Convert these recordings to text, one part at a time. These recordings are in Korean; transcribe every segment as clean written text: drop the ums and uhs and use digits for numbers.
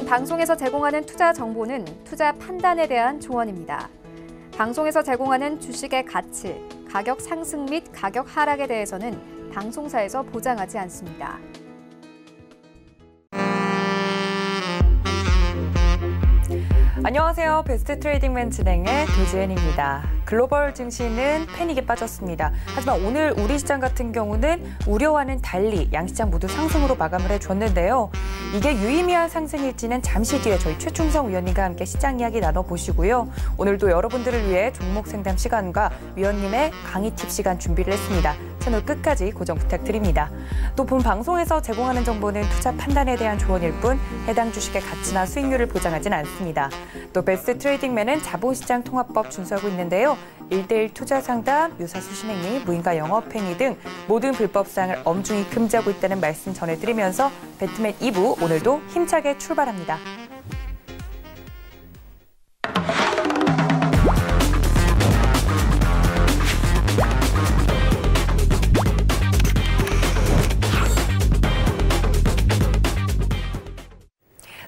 본 방송에서 제공하는 투자 정보는 투자 판단에 대한 조언입니다. 방송에서 제공하는 주식의 가치, 가격 상승 및 가격 하락에 대해서는 방송사에서 보장하지 않습니다. 안녕하세요. 베스트 트레이딩맨 진행의 도지은입니다. 글로벌 증시는 패닉에 빠졌습니다. 하지만 오늘 우리 시장 같은 경우는 우려와는 달리 양시장 모두 상승으로 마감을 해줬는데요. 이게 유의미한 상승일지는 잠시 뒤에 저희 최충성 위원님과 함께 시장 이야기 나눠보시고요. 오늘도 여러분들을 위해 종목 상담 시간과 위원님의 강의 팁 시간 준비를 했습니다. 채널 끝까지 고정 부탁드립니다. 또 본 방송에서 제공하는 정보는 투자 판단에 대한 조언일 뿐 해당 주식의 가치나 수익률을 보장하진 않습니다. 또 베스트 트레이딩맨은 자본시장 통합법 준수하고 있는데요. 1:1 투자 상담, 유사수 신행리, 무인가 영업행위 등 모든 불법사항을 엄중히 금지하고 있다는 말씀 전해드리면서 배트맨 2부 오늘도 힘차게 출발합니다.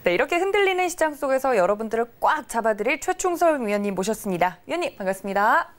네, 이렇게 흔들리는 시장 속에서 여러분들을 꽉 잡아드릴 최충성 위원님 모셨습니다. 위원님 반갑습니다.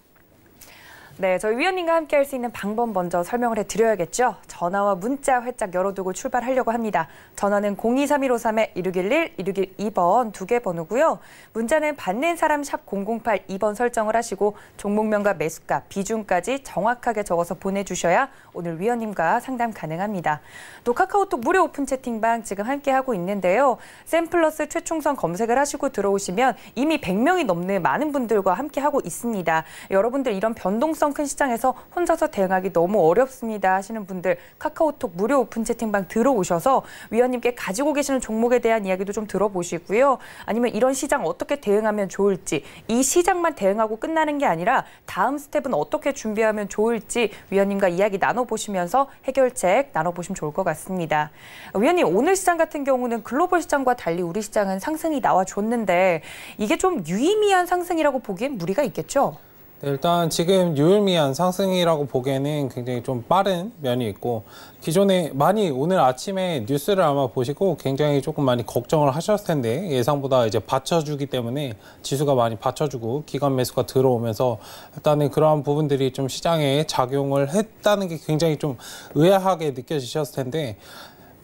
네, 저희 위원님과 함께 할 수 있는 방법 먼저 설명을 해드려야겠죠. 전화와 문자 활짝 열어두고 출발하려고 합니다. 전화는 023153-1611, 1612번 두 개 번호고요. 문자는 받는 사람 샵 008 2번 설정을 하시고 종목명과 매수가, 비중까지 정확하게 적어서 보내주셔야 오늘 위원님과 상담 가능합니다. 또 카카오톡 무료 오픈 채팅방 지금 함께하고 있는데요. 샘플러스 최충성 검색을 하시고 들어오시면 이미 100명이 넘는 많은 분들과 함께하고 있습니다. 여러분들 이런 변동성 큰 시장에서 혼자서 대응하기 너무 어렵습니다 하시는 분들 카카오톡 무료 오픈 채팅방 들어오셔서 위원님께 가지고 계시는 종목에 대한 이야기도 좀 들어보시고요. 아니면 이런 시장 어떻게 대응하면 좋을지, 이 시장만 대응하고 끝나는 게 아니라 다음 스텝은 어떻게 준비하면 좋을지 위원님과 이야기 나눠보시면서 해결책 나눠보시면 좋을 것 같습니다. 위원님, 오늘 시장 같은 경우는 글로벌 시장과 달리 우리 시장은 상승이 나와줬는데 이게 좀 유의미한 상승이라고 보기엔 무리가 있겠죠? 일단 지금 유의미한 상승이라고 보기에는 굉장히 좀 빠른 면이 있고, 기존에 많이 오늘 아침에 뉴스를 아마 보시고 굉장히 조금 많이 걱정을 하셨을 텐데 예상보다 이제 받쳐주기 때문에 지수가 많이 받쳐주고 기관 매수가 들어오면서 일단은 그러한 부분들이 좀 시장에 작용을 했다는 게 굉장히 좀 의아하게 느껴지셨을 텐데,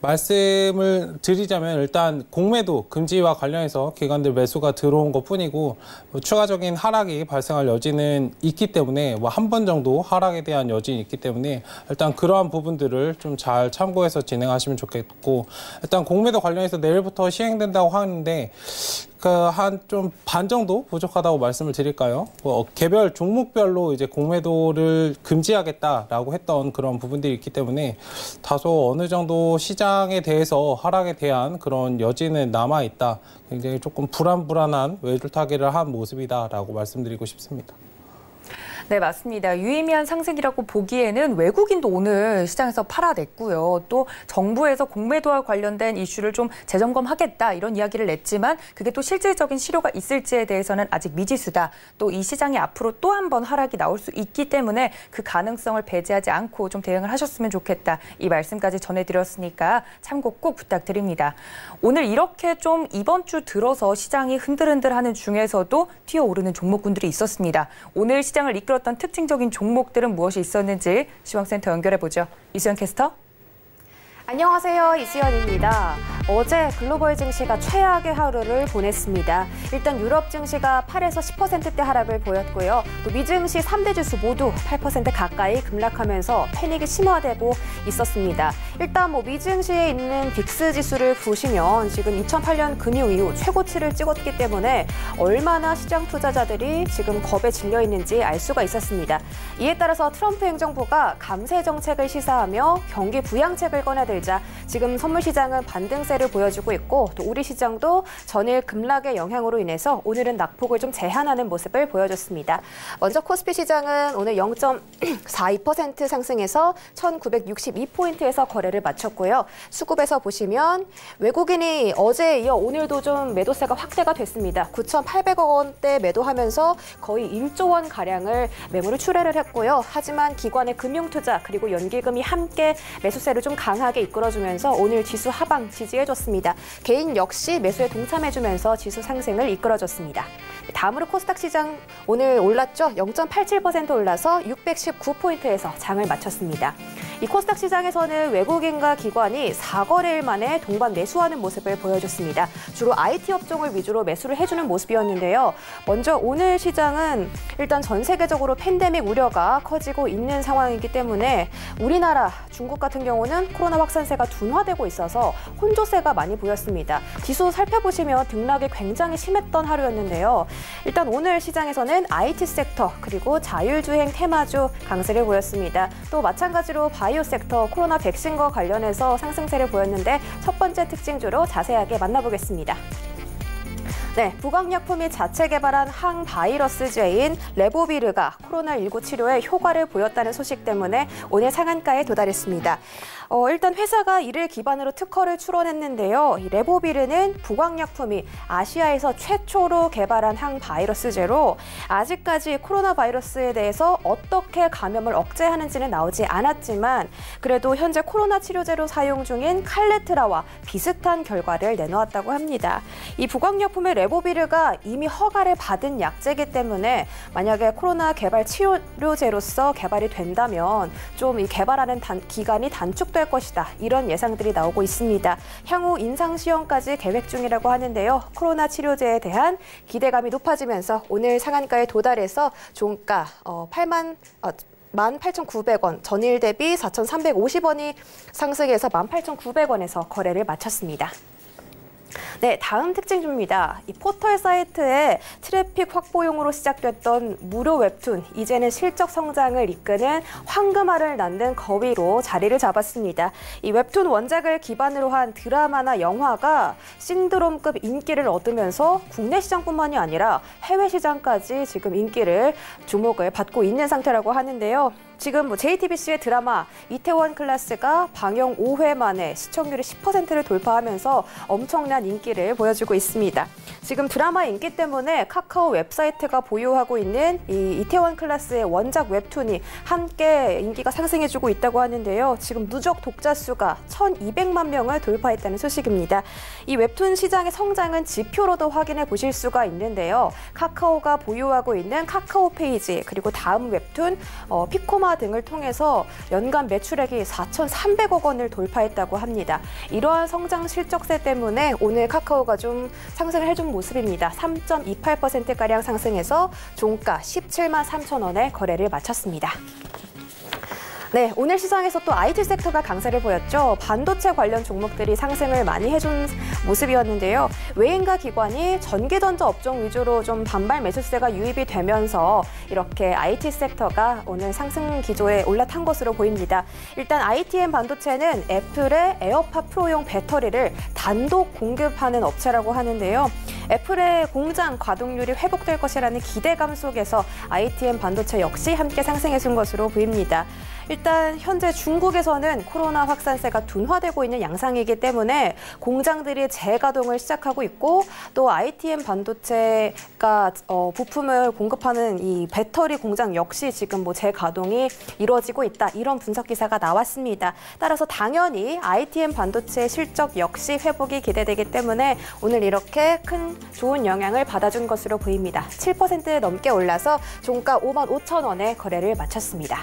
말씀을 드리자면 일단 공매도 금지와 관련해서 기관들 매수가 들어온 것뿐이고 추가적인 하락이 발생할 여지는 있기 때문에 한 번 정도 하락에 대한 여지는 있기 때문에 일단 그러한 부분들을 좀 잘 참고해서 진행하시면 좋겠고, 일단 공매도 관련해서 내일부터 시행된다고 하는데 한 좀 반 정도 부족하다고 말씀을 드릴까요? 개별 종목별로 이제 공매도를 금지하겠다라고 했던 그런 부분들이 있기 때문에 다소 어느 정도 시장에 대해서 하락에 대한 그런 여지는 남아 있다. 굉장히 조금 불안한 외줄타기를 한 모습이다라고 말씀드리고 싶습니다. 네, 맞습니다. 유의미한 상승이라고 보기에는 외국인도 오늘 시장에서 팔아냈고요. 또 정부에서 공매도와 관련된 이슈를 좀 재점검하겠다 이런 이야기를 냈지만 그게 또 실질적인 실효가 있을지에 대해서는 아직 미지수다. 또 이 시장이 앞으로 또 한 번 하락이 나올 수 있기 때문에 그 가능성을 배제하지 않고 좀 대응을 하셨으면 좋겠다. 이 말씀까지 전해드렸으니까 참고 꼭 부탁드립니다. 오늘 이렇게 좀 이번 주 들어서 시장이 흔들흔들하는 중에서도 튀어오르는 종목군들이 있었습니다. 오늘 시장을 이끌었던 특징적인 종목들은 무엇이 있었는지 시황센터 연결해보죠. 이수연 캐스터. 안녕하세요. 이수연입니다. 어제 글로벌 증시가 최악의 하루를 보냈습니다. 일단 유럽 증시가 8에서 10%대 하락을 보였고요. 또 미증시 3대 지수 모두 8% 가까이 급락하면서 패닉이 심화되고 있었습니다. 일단 미증시에 있는 빅스 지수를 보시면 지금 2008년 금융 이후 최고치를 찍었기 때문에 얼마나 시장 투자자들이 지금 겁에 질려 있는지 알 수가 있었습니다. 이에 따라서 트럼프 행정부가 감세 정책을 시사하며 경기 부양책을 꺼내들자 지금 선물 시장은 반등세를 보여주고 있고 또 우리 시장도 전일 급락의 영향으로 인해서 오늘은 낙폭을 좀 제한하는 모습을 보여줬습니다. 먼저 코스피 시장은 오늘 0.42% 상승해서 1962포인트에서 거래를 거래를 마쳤고요. 수급에서 보시면 외국인이 어제에 이어 오늘도 좀 매도세가 확대가 됐습니다. 9,800억 원대 매도하면서 거의 1조 원 가량을 매물을 출회를 했고요. 하지만 기관의 금융투자 그리고 연기금이 함께 매수세를 좀 강하게 이끌어주면서 오늘 지수 하방 지지해줬습니다. 개인 역시 매수에 동참해주면서 지수 상승을 이끌어줬습니다. 다음으로 코스닥 시장 오늘 올랐죠. 0.87% 올라서 619포인트에서 장을 마쳤습니다. 이 코스닥 시장에서는 외국인과 기관이 4거래일 만에 동반 매수하는 모습을 보여줬습니다. 주로 IT 업종을 위주로 매수를 해주는 모습이었는데요. 먼저 오늘 시장은 일단 전 세계적으로 팬데믹 우려가 커지고 있는 상황이기 때문에 우리나라, 중국 같은 경우는 코로나 확산세가 둔화되고 있어서 혼조세가 많이 보였습니다. 지수 살펴보시면 등락이 굉장히 심했던 하루였는데요. 일단 오늘 시장에서는 IT 섹터 그리고 자율주행 테마주 강세를 보였습니다. 또 마찬가지로 바이오 섹터 코로나 백신과 관련해서 상승세를 보였는데 첫 번째 특징주로 자세하게 만나보겠습니다. 네, 부강약품이 자체 개발한 항바이러스제인 레보비르가 코로나19 치료에 효과를 보였다는 소식 때문에 오늘 상한가에 도달했습니다. 일단 회사가 이를 기반으로 특허를 출원했는데요. 이 레보비르는 부강약품이 아시아에서 최초로 개발한 항바이러스제로 아직까지 코로나 바이러스에 대해서 어떻게 감염을 억제하는지는 나오지 않았지만 그래도 현재 코로나 치료제로 사용 중인 칼레트라와 비슷한 결과를 내놓았다고 합니다. 이 부강약품의 레보비르가 이미 허가를 받은 약제이기 때문에 만약에 코로나 개발 치료제로서 개발이 된다면 좀 이 개발하는 기간이 단축될 것이다. 이런 예상들이 나오고 있습니다. 향후 인상시험까지 계획 중이라고 하는데요. 코로나 치료제에 대한 기대감이 높아지면서 오늘 상한가에 도달해서 종가 18,900원, 전일 대비 4,350원이 상승해서 18,900원에서 거래를 마쳤습니다. 네, 다음 특징주입니다. 이 포털 사이트에 트래픽 확보용으로 시작됐던 무료 웹툰, 이제는 실적 성장을 이끄는 황금알을 낳는 거위로 자리를 잡았습니다. 이 웹툰 원작을 기반으로 한 드라마나 영화가 신드롬급 인기를 얻으면서 국내 시장뿐만이 아니라 해외 시장까지 지금 주목을 받고 있는 상태라고 하는데요. 지금 JTBC의 드라마 이태원 클라스가 방영 5회 만에 시청률이 10%를 돌파하면서 엄청난 인기를 보여주고 있습니다. 지금 드라마 인기 때문에 카카오 웹사이트가 보유하고 있는 이 이태원 클라스의 원작 웹툰이 함께 인기가 상승해주고 있다고 하는데요. 지금 누적 독자 수가 1,200만 명을 돌파했다는 소식입니다. 이 웹툰 시장의 성장은 지표로도 확인해 보실 수가 있는데요. 카카오가 보유하고 있는 카카오 페이지 그리고 다음 웹툰 피코마 등을 통해서 연간 매출액이 4,300억 원을 돌파했다고 합니다. 이러한 성장 실적세 때문에 오늘 카카오가 좀 상승을 해준 모습입니다. 3.28%가량 상승해서 종가 17만 3천 원에 거래를 마쳤습니다. 네, 오늘 시장에서 또 IT 섹터가 강세를 보였죠. 반도체 관련 종목들이 상승을 많이 해준 모습이었는데요. 외인과 기관이 전기전자 업종 위주로 좀 반발 매수세가 유입이 되면서 이렇게 IT 섹터가 오늘 상승 기조에 올라탄 것으로 보입니다. 일단 ITM 반도체는 애플의 에어팟 프로용 배터리를 단독 공급하는 업체라고 하는데요. 애플의 공장 가동률이 회복될 것이라는 기대감 속에서 ITM 반도체 역시 함께 상승해준 것으로 보입니다. 일단 현재 중국에서는 코로나 확산세가 둔화되고 있는 양상이기 때문에 공장들이 재가동을 시작하고 있고 또 ITM 반도체가 부품을 공급하는 이 배터리 공장 역시 지금 재가동이 이루어지고 있다. 이런 분석 기사가 나왔습니다. 따라서 당연히 ITM 반도체 실적 역시 회복이 기대되기 때문에 오늘 이렇게 큰 좋은 영향을 받아준 것으로 보입니다. 7% 넘게 올라서 종가 5만 5천 원에 거래를 마쳤습니다.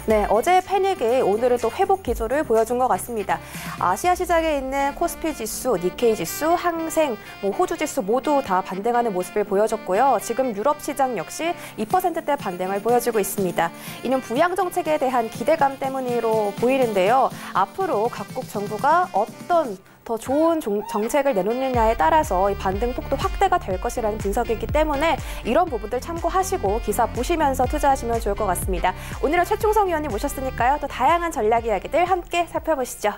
네, 어제의 패닉이 오늘은 또 회복 기조를 보여준 것 같습니다. 아시아 시장에 있는 코스피 지수, 니케이 지수, 항생, 호주 지수 모두 다 반등하는 모습을 보여줬고요. 지금 유럽 시장 역시 2%대 반등을 보여주고 있습니다. 이는 부양 정책에 대한 기대감 때문으로 보이는데요. 앞으로 각국 정부가 어떤 더 좋은 정책을 내놓느냐에 따라서 이 반등 폭도 확대가 될 것이라는 분석이기 때문에 이런 부분들 참고하시고 기사 보시면서 투자하시면 좋을 것 같습니다. 오늘은 최충성 위원님 모셨으니까요. 또 다양한 전략 이야기들 함께 살펴보시죠.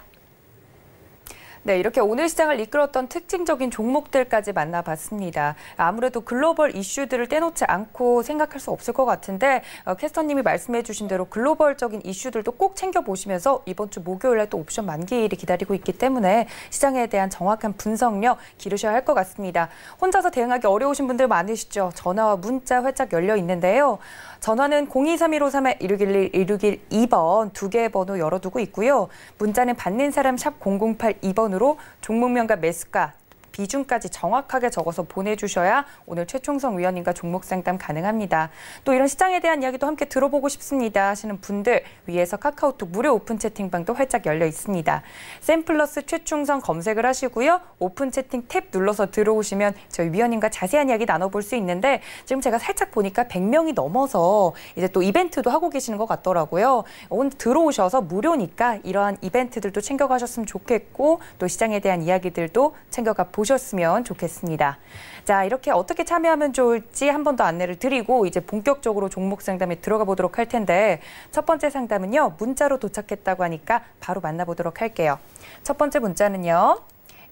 네, 이렇게 오늘 시장을 이끌었던 특징적인 종목들까지 만나봤습니다. 아무래도 글로벌 이슈들을 떼놓지 않고 생각할 수 없을 것 같은데 캐스터님이 말씀해 주신 대로 글로벌적인 이슈들도 꼭 챙겨보시면서 이번 주 목요일에 또 옵션 만기일이 기다리고 있기 때문에 시장에 대한 정확한 분석력 기르셔야 할 것 같습니다. 혼자서 대응하기 어려우신 분들 많으시죠? 전화와 문자 활짝 열려 있는데요. 전화는 0231-1611-1612번 두 개의 번호 열어두고 있고요. 문자는 받는 사람 샵 0082번으로 종목명과 매수가, 비중까지 정확하게 적어서 보내주셔야 오늘 최충성 위원님과 종목 상담 가능합니다. 또 이런 시장에 대한 이야기도 함께 들어보고 싶습니다 하시는 분들 위에서 카카오톡 무료 오픈 채팅방도 활짝 열려 있습니다. 샘플러스 최충성 검색을 하시고요. 오픈 채팅 탭 눌러서 들어오시면 저희 위원님과 자세한 이야기 나눠볼 수 있는데 지금 제가 살짝 보니까 100명이 넘어서 이제 또 이벤트도 하고 계시는 것 같더라고요. 오늘 들어오셔서 무료니까 이러한 이벤트들도 챙겨가셨으면 좋겠고 또 시장에 대한 이야기들도 챙겨가 보셨으면 좋겠습니다. 자, 이렇게 어떻게 참여하면 좋을지 한 번 더 안내를 드리고 이제 본격적으로 종목 상담에 들어가 보도록 할 텐데 첫 번째 상담은요. 문자로 도착했다고 하니까 바로 만나보도록 할게요. 첫 번째 문자는요.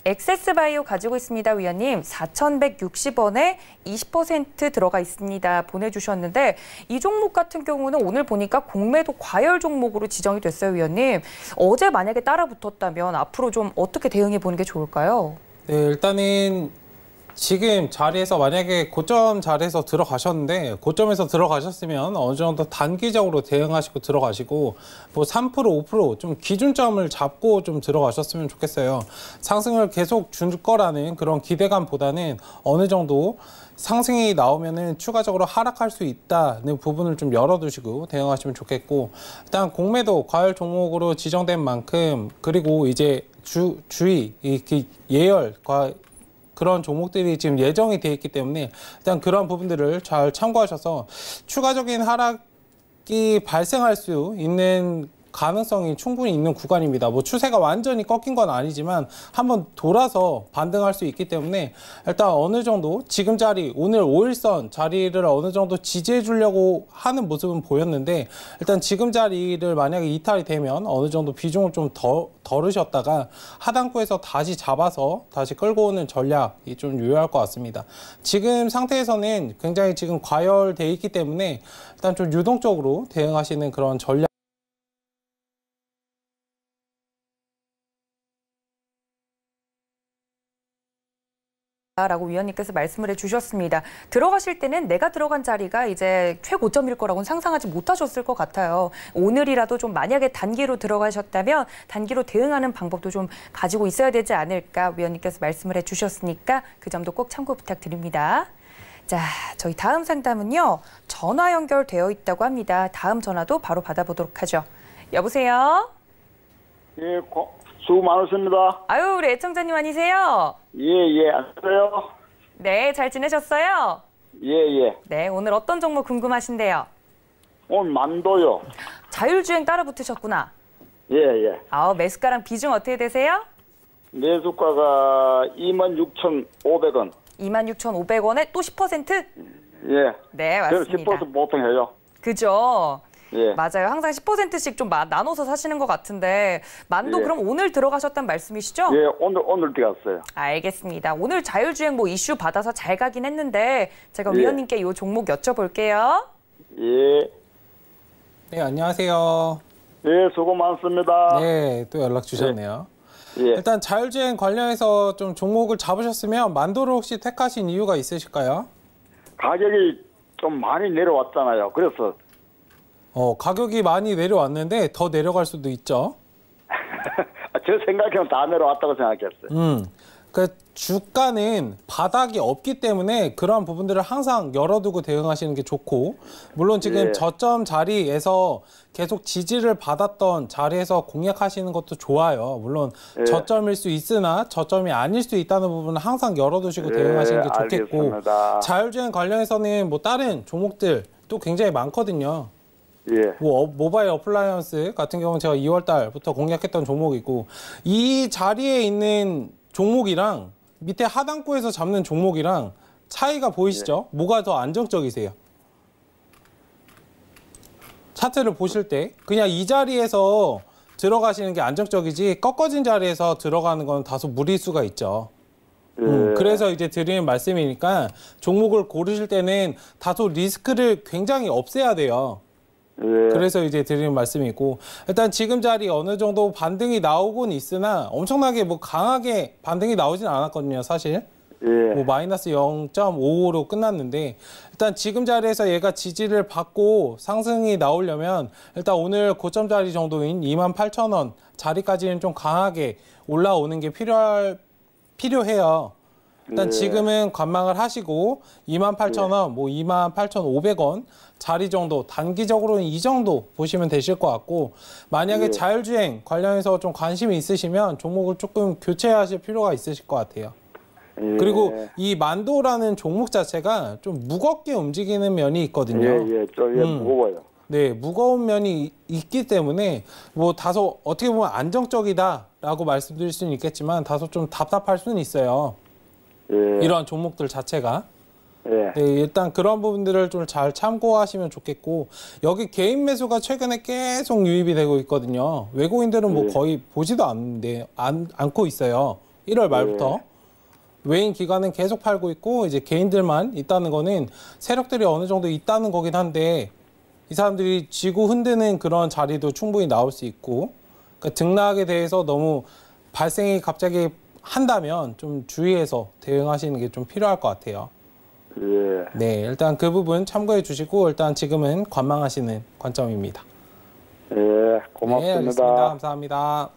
엑세스바이오 가지고 있습니다, 위원님. 4,160원에 20% 들어가 있습니다. 보내주셨는데 이 종목 같은 경우는 오늘 보니까 공매도 과열 종목으로 지정이 됐어요, 위원님. 어제 만약에 따라 붙었다면 앞으로 좀 어떻게 대응해 보는 게 좋을까요? 네, 일단은 지금 자리에서 만약에 고점 자리에서 들어가셨는데 고점에서 들어가셨으면 어느 정도 단기적으로 대응하시고 들어가시고 뭐 3%, 5%좀 기준점을 잡고 좀 들어가셨으면 좋겠어요. 상승을 계속 줄 거라는 그런 기대감보다는 어느 정도 상승이 나오면은 추가적으로 하락할 수 있다는 부분을 좀 열어두시고 대응하시면 좋겠고 일단 공매도 과열 종목으로 지정된 만큼 그리고 이제 주의 예열과 그런 종목들이 지금 예정이 돼 있기 때문에 일단 그런 부분들을 잘 참고하셔서 추가적인 하락이 발생할 수 있는 가능성이 충분히 있는 구간입니다. 뭐 추세가 완전히 꺾인 건 아니지만 한번 돌아서 반등할 수 있기 때문에 일단 어느 정도 지금 자리 오늘 5일선 자리를 어느 정도 지지해 주려고 하는 모습은 보였는데 일단 지금 자리를 만약에 이탈이 되면 어느 정도 비중을 좀 덜으셨다가 하단구에서 다시 잡아서 다시 끌고 오는 전략이 좀 유효할 것 같습니다. 지금 상태에서는 굉장히 지금 과열돼 있기 때문에 일단 좀 유동적으로 대응하시는 그런 전략 라고 위원님께서 말씀을 해주셨습니다. 들어가실 때는 내가 들어간 자리가 이제 최고점일 거라고는 상상하지 못하셨을 것 같아요. 오늘이라도 좀 만약에 단기로 들어가셨다면 단기로 대응하는 방법도 좀 가지고 있어야 되지 않을까 위원님께서 말씀을 해주셨으니까 그 점도 꼭 참고 부탁드립니다. 자, 저희 다음 상담은요. 전화 연결되어 있다고 합니다. 다음 전화도 바로 받아보도록 하죠. 여보세요? 예, 수고 많으십니다. 아유, 우리 애청자님 아니세요? 예, 안녕하세요. 네, 잘 지내셨어요? 예. 네, 오늘 어떤 종목 궁금하신데요? 오늘 만도요. 자율주행 따라 붙으셨구나. 예. 매수가랑 비중 어떻게 되세요? 매수가가 26,500원. 26,500원에 또 10%? 예. 네, 맞습니다. 10% 보통 해요. 그죠? 예. 맞아요. 항상 10%씩 좀 나눠서 사시는 것 같은데 만도 예. 그럼 오늘 들어가셨단 말씀이시죠? 예, 오늘 들어갔어요. 알겠습니다. 오늘 자율주행 뭐 이슈 받아서 잘 가긴 했는데 제가 예. 위원님께 이 종목 여쭤볼게요. 예. 네, 안녕하세요. 예, 수고 많습니다. 네, 또 연락 주셨네요. 예. 일단 자율주행 관련해서 좀 종목을 잡으셨으면 만도를 혹시 택하신 이유가 있으실까요? 가격이 좀 많이 내려왔잖아요. 그래서 가격이 많이 내려왔는데 더 내려갈 수도 있죠. 제 생각에는 다 내려왔다고 생각했어요. 그 주가는 바닥이 없기 때문에 그러한 부분들을 항상 열어두고 대응하시는 게 좋고 물론 지금 예. 저점 자리에서 계속 지지를 받았던 자리에서 공략하시는 것도 좋아요. 물론 예. 저점일 수 있으나 저점이 아닐 수 있다는 부분은 항상 열어두시고 대응하시는 게 좋겠고 알겠습니다. 자율주행 관련해서는 뭐 다른 종목들 또 굉장히 많거든요. 예. 뭐 모바일 어플라이언스 같은 경우는 제가 2월 달부터 공략했던 종목이고 이 자리에 있는 종목이랑 밑에 하단구에서 잡는 종목이랑 차이가 보이시죠? 뭐가 더 안정적이세요? 차트를 보실 때 그냥 이 자리에서 들어가시는 게 안정적이지 꺾어진 자리에서 들어가는 건 다소 무리수가 있죠. 예. 그래서 이제 드리는 말씀이니까 종목을 고르실 때는 다소 리스크를 굉장히 없애야 돼요. 예. 그래서 이제 드리는 말씀이고 일단 지금 자리 어느 정도 반등이 나오곤 있으나 엄청나게 뭐 강하게 반등이 나오진 않았거든요, 사실. 예. 뭐 마이너스 0.55로 끝났는데 일단 지금 자리에서 얘가 지지를 받고 상승이 나오려면 일단 오늘 고점 자리 정도인 28,000원 자리까지는 좀 강하게 올라오는 게 필요해요. 일단 예. 지금은 관망을 하시고 28,000원, 뭐 28,500원 자리 정도 단기적으로는 이 정도 보시면 되실 것 같고 만약에 예. 자율주행 관련해서 좀 관심이 있으시면 종목을 조금 교체하실 필요가 있으실 것 같아요. 예. 그리고 이 만도라는 종목 자체가 좀 무겁게 움직이는 면이 있거든요. 예. 좀 무거워요. 네, 무거운 면이 있기 때문에 뭐 다소 어떻게 보면 안정적이다라고 말씀드릴 수는 있겠지만 다소 좀 답답할 수는 있어요. 예. 이러한 종목들 자체가. 예. 네, 일단 그런 부분들을 좀 잘 참고하시면 좋겠고 여기 개인 매수가 최근에 계속 유입이 되고 있거든요. 외국인들은 뭐 예. 거의 보지도 않는데 않고 있어요. 1월 말부터. 외인 기관은 계속 팔고 있고 이제 개인들만 있다는 거는 세력들이 어느 정도 있다는 거긴 한데 이 사람들이 지고 흔드는 그런 자리도 충분히 나올 수 있고 그러니까 등락에 대해서 너무 발생이 갑자기 한다면 좀 주의해서 대응하시는 게 좀 필요할 것 같아요. 예. 네, 일단 그 부분 참고해 주시고 일단 지금은 관망하시는 관점입니다. 예. 네, 고맙습니다. 알겠습니다. 감사합니다.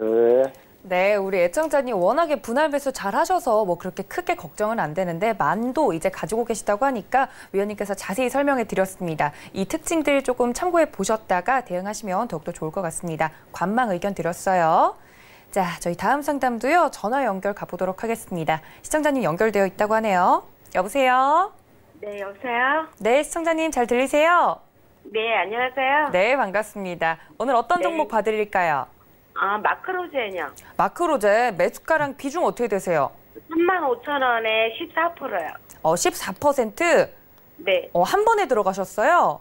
예. 네, 우리 애청자님 워낙에 분할 매수 잘 하셔서 뭐 그렇게 크게 걱정은 안 되는데 만도 이제 가지고 계시다고 하니까 위원님께서 자세히 설명해 드렸습니다. 이 특징들 조금 참고해 보셨다가 대응하시면 더욱더 좋을 것 같습니다. 관망 의견 드렸어요. 자, 저희 다음 상담도요. 전화 연결 가보도록 하겠습니다. 시청자님 연결되어 있다고 하네요. 여보세요? 네, 여보세요? 네, 시청자님 잘 들리세요? 네, 안녕하세요. 네, 반갑습니다. 오늘 어떤 네. 종목 봐드릴까요? 아, 마크로젠이요. 마크로제 매수가랑 비중 어떻게 되세요? 35,000원에 14%요. 14%? 네. 한 번에 들어가셨어요?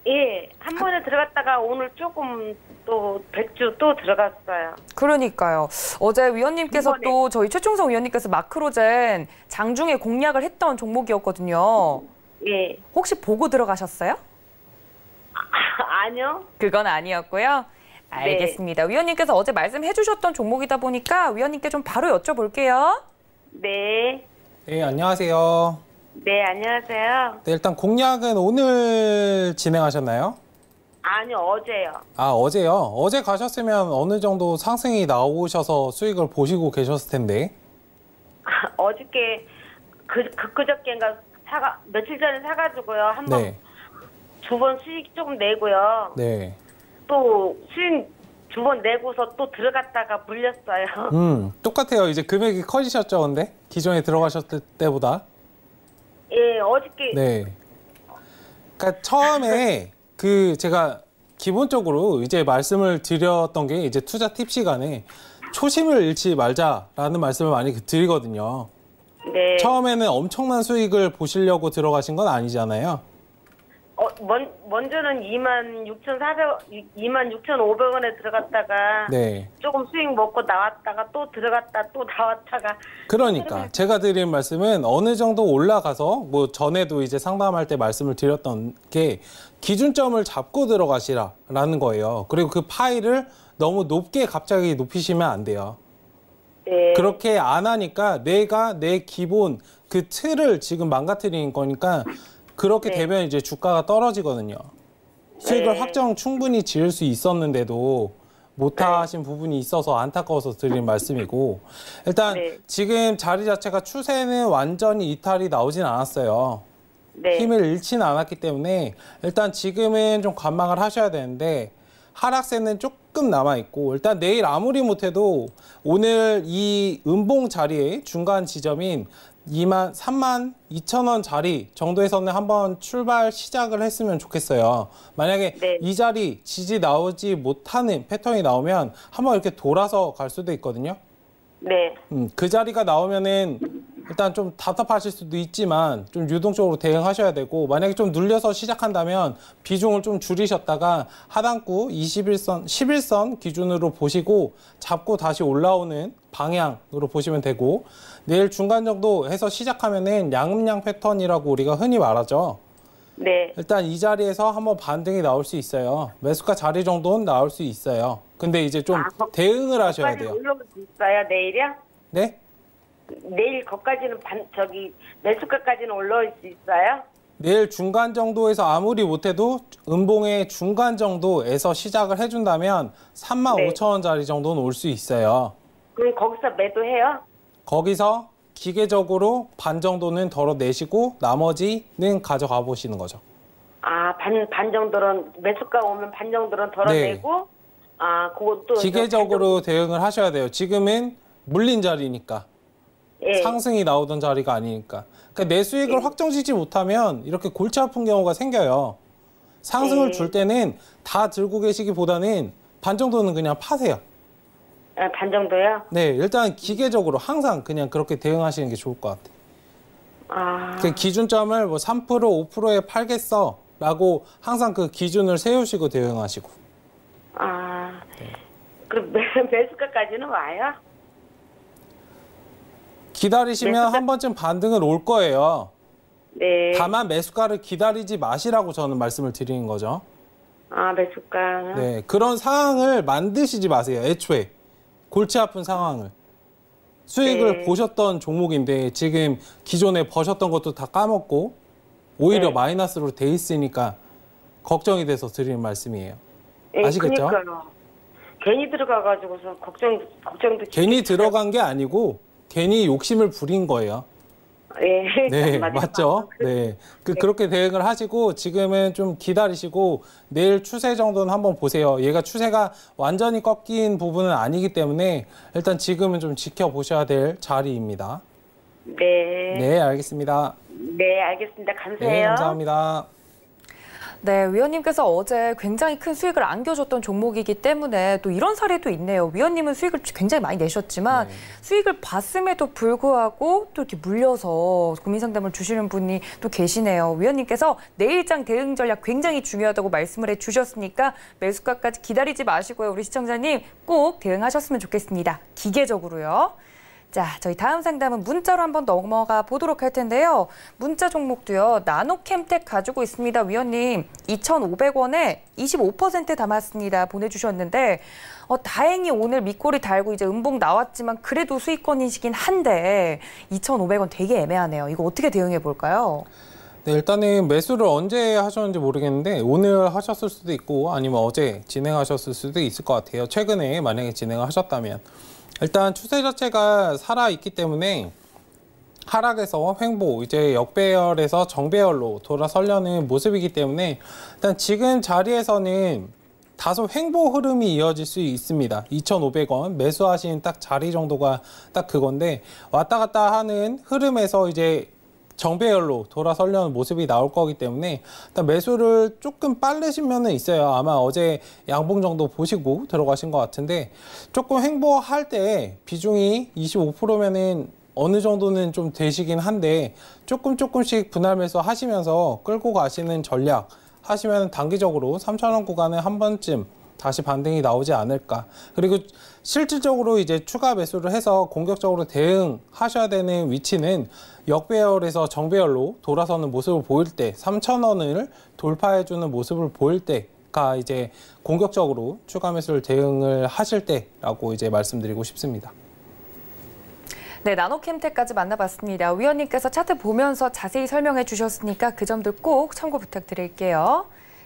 예, 한 번에 들어갔다가 오늘 조금 또 백주 또 들어갔어요. 그러니까요. 어제 위원님께서 이번에. 또 저희 최충성 위원님께서 마크로젠 장중에 공략을 했던 종목이었거든요. 예. 혹시 보고 들어가셨어요? 아니요. 그건 아니었고요. 알겠습니다. 위원님께서 어제 말씀해 주셨던 종목이다 보니까 위원님께 좀 바로 여쭤볼게요. 네. 네, 안녕하세요. 네, 안녕하세요. 네, 일단 공략은 오늘 진행하셨나요? 아니요, 어제요. 아, 어제요? 어제 가셨으면 어느 정도 상승이 나오셔서 수익을 보시고 계셨을 텐데. 어저께 그저께인가 며칠 전에 사가지고요. 한 번, 네. 두 번 수익 조금 내고요. 네. 또 수익 두 번 내고서 또 들어갔다가 물렸어요. 똑같아요. 이제 금액이 커지셨죠, 근데? 기존에 들어가셨을 때보다. 예, 어저께. 네. 그러니까 처음에 제가 기본적으로 이제 말씀을 드렸던 게 이제 투자 팁 시간에 초심을 잃지 말자라는 말씀을 많이 드리거든요. 네. 처음에는 엄청난 수익을 보시려고 들어가신 건 아니잖아요. 먼저는 26,500원에 들어갔다가 네. 조금 수익 먹고 나왔다가 또 들어갔다 또 나왔다가. 그러니까 제가 드린 말씀은 어느 정도 올라가서 뭐 전에도 이제 상담할 때 말씀을 드렸던 게 기준점을 잡고 들어가시라라는 거예요. 그리고 그 파일을 너무 높게 갑자기 높이시면 안 돼요. 네. 그렇게 안 하니까 내가 내 기본 그 틀을 지금 망가뜨리는 거니까 그렇게 네. 되면 이제 주가가 떨어지거든요. 수익을 네. 확정 충분히 지을 수 있었는데도 못하신 부분이 있어서 안타까워서 드리는 말씀이고 일단 네. 지금 자리 자체가 추세는 완전히 이탈이 나오진 않았어요. 네. 힘을 잃지는 않았기 때문에 일단 지금은 좀 관망을 하셔야 되는데 하락세는 조금 남아있고 일단 내일 아무리 못해도 오늘 이 음봉 자리에 중간 지점인 32,000원 자리 정도에서는 한번 출발 시작을 했으면 좋겠어요. 만약에 네. 이 자리 지지 나오지 못하는 패턴이 나오면 한번 이렇게 돌아서 갈 수도 있거든요. 네. 그 자리가 나오면은 일단 좀 답답하실 수도 있지만 좀 유동적으로 대응하셔야 되고, 만약에 좀 눌려서 시작한다면 비중을 좀 줄이셨다가 하단구 11선 기준으로 보시고 잡고 다시 올라오는 방향으로 보시면 되고, 내일 중간 정도 해서 시작하면은 양음양 패턴이라고 우리가 흔히 말하죠. 네. 일단 이 자리에서 한번 반등이 나올 수 있어요. 매수가 자리 정도는 나올 수 있어요. 근데 이제 좀 대응을 하셔야 돼요. 올라올 수 있어요, 내일이요? 네? 내일 거까지는 매수가까지는 올라올 수 있어요? 내일 중간 정도에서 아무리 못해도 음봉의 중간 정도에서 시작을 해준다면 35,000원짜리 정도는 올 수 있어요. 그럼 거기서 매도해요? 거기서 기계적으로 반 정도는 덜어내시고 나머지는 가져가 보시는 거죠. 아, 반 정도는 매수가 오면 반 정도는 덜어내고, 아, 그것도 기계적으로 대응을 하셔야 돼요. 지금은 물린 자리니까. 예. 상승이 나오던 자리가 아니니까. 그러니까 내 수익을 확정짓지 못하면 이렇게 골치 아픈 경우가 생겨요. 상승을 줄 때는 다 들고 계시기보다는 반 정도는 그냥 파세요. 아, 반 정도요? 네, 일단 기계적으로 항상 그냥 그렇게 대응하시는 게 좋을 것 같아요. 아, 그 기준점을 뭐 3%, 5%에 팔겠어 라고 항상 그 기준을 세우시고 대응하시고. 아, 그럼 매수가까지는 와요? 기다리시면 한 번쯤 반등을 올 거예요. 네. 다만 매수가를 기다리지 마시라고 저는 말씀을 드리는 거죠. 아, 매수가. 네, 그런 상황을 만드시지 마세요. 애초에 골치 아픈 상황을. 수익을 보셨던 종목인데 지금 기존에 버셨던 것도 다 까먹고 오히려 마이너스로 돼 있으니까 걱정이 돼서 드리는 말씀이에요. 아시겠죠? 그러니까요. 괜히 들어가가지고서 걱정도 괜히 들어간 게 아니고 괜히 욕심을 부린 거예요. 예. 네, 맞죠? 네. 그렇게 대응을 하시고 지금은 좀 기다리시고 내일 추세 정도는 한번 보세요. 얘가 추세가 완전히 꺾인 부분은 아니기 때문에 일단 지금은 좀 지켜보셔야 될 자리입니다. 네. 네, 알겠습니다. 네, 알겠습니다. 감사해요. 네, 감사합니다. 네, 위원님께서 어제 굉장히 큰 수익을 안겨줬던 종목이기 때문에 또 이런 사례도 있네요. 위원님은 수익을 굉장히 많이 내셨지만 수익을 봤음에도 불구하고 또 이렇게 물려서 고민 상담을 주시는 분이 또 계시네요. 위원님께서 내일장 대응 전략 굉장히 중요하다고 말씀을 해주셨으니까 매수가까지 기다리지 마시고요. 우리 시청자님 꼭 대응하셨으면 좋겠습니다. 기계적으로요. 자, 저희 다음 상담은 문자로 한번 넘어가 보도록 할 텐데요. 문자 종목도요. 나노캠텍 가지고 있습니다. 위원님, 2,500원에 25% 담았습니다. 보내주셨는데 다행히 오늘 밑꼬리 달고 이제 음봉 나왔지만 그래도 수익권이시긴 한데 2,500원 되게 애매하네요. 이거 어떻게 대응해 볼까요? 네, 일단은 매수를 언제 하셨는지 모르겠는데 오늘 하셨을 수도 있고 아니면 어제 진행하셨을 수도 있을 것 같아요. 최근에 만약에 진행을 하셨다면. 일단 추세 자체가 살아있기 때문에 하락에서 횡보, 이제 역배열에서 정배열로 돌아서려는 모습이기 때문에 일단 지금 자리에서는 다소 횡보 흐름이 이어질 수 있습니다. 2,500원 매수하신 딱 자리 정도가 딱 그건데 왔다 갔다 하는 흐름에서 이제 정배열로 돌아서려는 모습이 나올 거기 때문에 일단 매수를 조금 빠르신 면은 있어요. 아마 어제 양봉 정도 보시고 들어가신 것 같은데 조금 횡보할 때 비중이 25%면은 어느 정도는 좀 되시긴 한데 조금씩 분할 매수 하시면서 끌고 가시는 전략 하시면 단기적으로 3,000원 구간에 한 번쯤 다시 반등이 나오지 않을까. 그리고 실질적으로 이제 추가 매수를 해서 공격적으로 대응하셔야 되는 위치는 역배열에서 정배열로 돌아서는 모습을 보일 때 3,000원을 돌파해주는 모습을 보일 때가 이제 공격적으로 추가 매수를 대응을 하실 때라고 이제 말씀드리고 싶습니다. 네, 나노캠텍까지 만나봤습니다. 위원님께서 차트 보면서 자세히 설명해 주셨으니까 그 점들 꼭 참고 부탁드릴게요.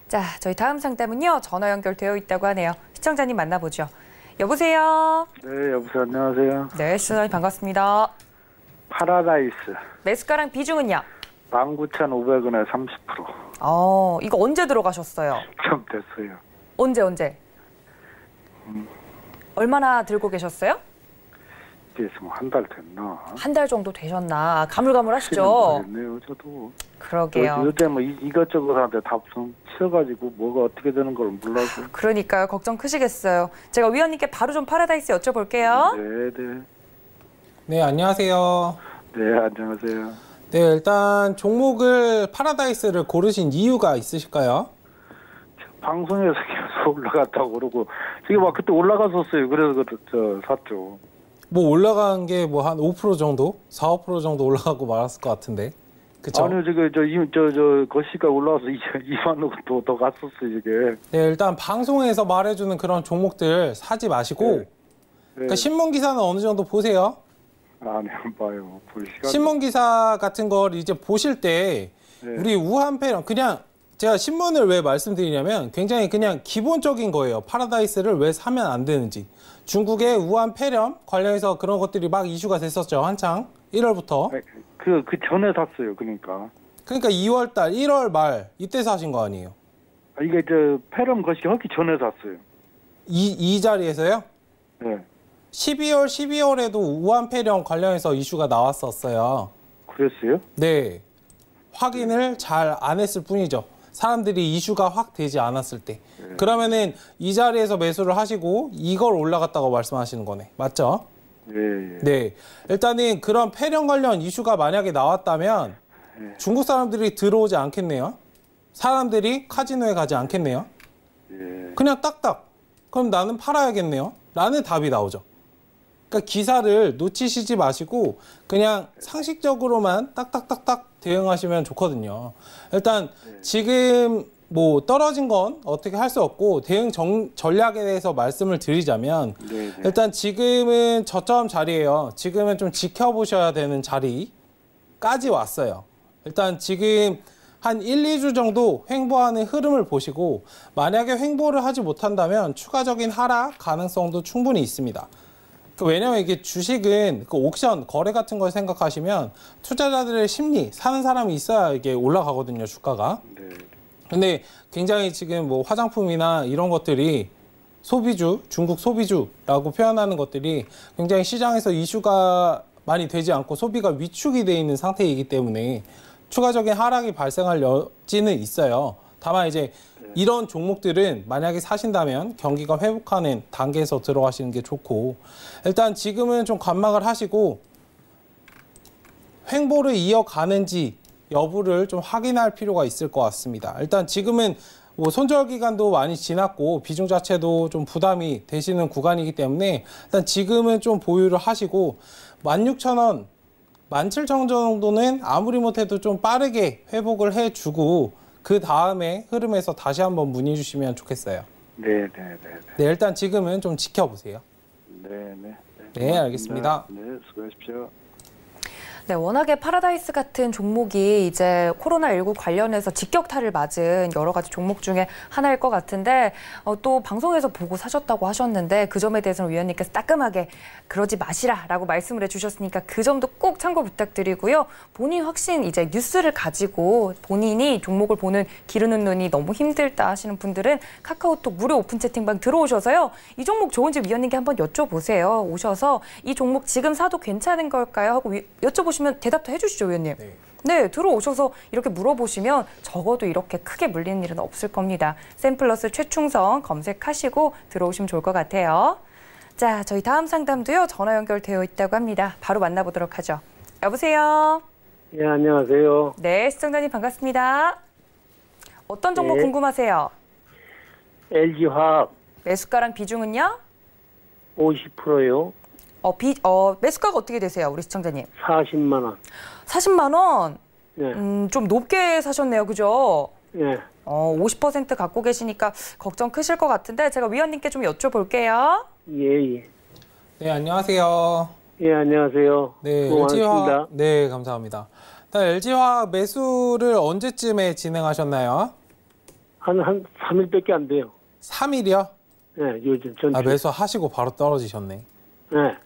자, 저희 다음 상담은요. 전화 연결되어 있다고 하네요. 시청자님 만나보죠. 여보세요? 네, 여보세요. 안녕하세요. 네, 시청자님 반갑습니다. 파라다이스. 매수가랑 비중은요? 19,500원에 30%. 이거 언제 들어가셨어요? 좀 됐어요. 언제? 얼마나 들고 계셨어요? 이제 한 달 됐나? 한 달 정도 되셨나? 가물가물하시죠? 됐네요, 저도. 그러게요. 요새 뭐 이것저것한테 답 좀 치여가지고 뭐가 어떻게 되는 걸 몰라서. 그러니까요. 걱정 크시겠어요. 제가 위원님께 바로 좀 파라다이스 여쭤볼게요. 네. 네, 안녕하세요. 네, 안녕하세요. 네, 일단 종목을 파라다이스를 고르신 이유가 있으실까요? 방송에서 계속 올라갔다고 그러고 지금 막 그때 올라갔었어요. 그래서 샀죠. 뭐 올라간 게 뭐 한 5% 정도? 4, 5% 정도 올라가고 말았을 것 같은데. 그쵸? 아니요, 저 거시가 올라와서 2만 원 더 갔었어요, 이게. 네, 일단 방송에서 말해주는 그런 종목들 사지 마시고, 네. 그러니까 신문 기사는 어느 정도 보세요. 아니, 안 봐요. 볼 시간. 신문 기사 같은 걸 이제 보실 때, 네. 우리 우한폐렴, 그냥 제가 신문을 왜 말씀드리냐면 굉장히 그냥 기본적인 거예요. 파라다이스를 왜 사면 안 되는지. 중국의 우한폐렴 관련해서 그런 것들이 막 이슈가 됐었죠. 한창 1월부터. 그 전에 샀어요, 그러니까. 그러니까 2월 달, 1월 말 이때 사신 거 아니에요? 이게 폐렴 거시 하기 전에 샀어요. 이 자리에서요? 네. 12월에도 우한폐렴 관련해서 이슈가 나왔었어요. 그랬어요? 네. 확인을 잘 안 했을 뿐이죠. 사람들이 이슈가 확 되지 않았을 때. 그러면은 이 자리에서 매수를 하시고 이걸 올라갔다고 말씀하시는 거네. 맞죠? 네. 네. 일단은 그런 폐렴 관련 이슈가 만약에 나왔다면 중국 사람들이 들어오지 않겠네요. 사람들이 카지노에 가지 않겠네요. 예. 그냥 딱딱. 그럼 나는 팔아야겠네요. 라는 답이 나오죠. 그러니까 기사를 놓치시지 마시고 그냥 상식적으로만 딱딱딱딱 대응하시면 좋거든요. 일단 지금 뭐 떨어진 건 어떻게 할 수 없고 대응 전략에 대해서 말씀을 드리자면 네. 일단 지금은 저점 자리예요. 지금은 좀 지켜보셔야 되는 자리까지 왔어요. 일단 지금 한 1, 2주 정도 횡보하는 흐름을 보시고 만약에 횡보를 하지 못한다면 추가적인 하락 가능성도 충분히 있습니다. 왜냐면 이게 주식은 그 옥션, 거래 같은 걸 생각하시면 투자자들의 심리, 사는 사람이 있어야 이게 올라가거든요, 주가가. 네. 근데 굉장히 지금 뭐 화장품이나 이런 것들이 소비주, 중국 소비주라고 표현하는 것들이 굉장히 시장에서 이슈가 많이 되지 않고 소비가 위축이 돼 있는 상태이기 때문에 추가적인 하락이 발생할 여지는 있어요. 다만 이제 이런 종목들은 만약에 사신다면 경기가 회복하는 단계에서 들어가시는 게 좋고 일단 지금은 좀 관망을 하시고 횡보를 이어가는지 여부를 좀 확인할 필요가 있을 것 같습니다. 일단 지금은 뭐 손절 기간도 많이 지났고 비중 자체도 좀 부담이 되시는 구간이기 때문에 일단 지금은 좀 보유를 하시고 16,000원, 17,000원 정도는 아무리 못해도 좀 빠르게 회복을 해주고 그 다음에 흐름에서 다시 한번 문의 주시면 좋겠어요. 네. 네, 일단 지금은 좀 지켜보세요. 네. 네, 알겠습니다. 네, 수고하십시오. 네, 워낙에 파라다이스 같은 종목이 이제 코로나19 관련해서 직격탄을 맞은 여러 가지 종목 중에 하나일 것 같은데 또 방송에서 보고 사셨다고 하셨는데 그 점에 대해서는 위원님께서 따끔하게 그러지 마시라라고 말씀을 해주셨으니까 그 점도 꼭 참고 부탁드리고요. 본인 확신 이제 뉴스를 가지고 본인이 종목을 보는 기르는 눈이 너무 힘들다 하시는 분들은 카카오톡 무료 오픈 채팅방 들어오셔서요. 이 종목 좋은지 위원님께 한번 여쭤보세요. 오셔서 이 종목 지금 사도 괜찮은 걸까요? 하고 여쭤보시면 대답도 해주시죠, 위원님. 네, 들어오셔서 이렇게 물어보시면 적어도 이렇게 크게 물리는 일은 없을 겁니다. 샘플러스 최충성 검색하시고 들어오시면 좋을 것 같아요. 자, 저희 다음 상담도요. 전화 연결되어 있다고 합니다. 바로 만나보도록 하죠. 여보세요? 예, 안녕하세요. 네, 시청자님 반갑습니다. 어떤 종목 네. 궁금하세요? LG화학 매수가랑 비중은요? 50%요. 매수가가 어떻게 되세요, 우리 시청자님? 40만 원. 40만 원? 네. 좀 높게 사셨네요, 그죠? 예. 50% 갖고 계시니까 걱정 크실 것 같은데 제가 위원님께 좀 여쭤볼게요. 예. 네, 안녕하세요. 예, 안녕하세요. 네, 고맙습니다. LG화학. 네, 감사합니다. 일단 LG화학 매수를 언제쯤에 진행하셨나요? 한 3일밖에 안 돼요. 3일이요? 예, 요즘 전주. 매수하시고 바로 떨어지셨네. 예.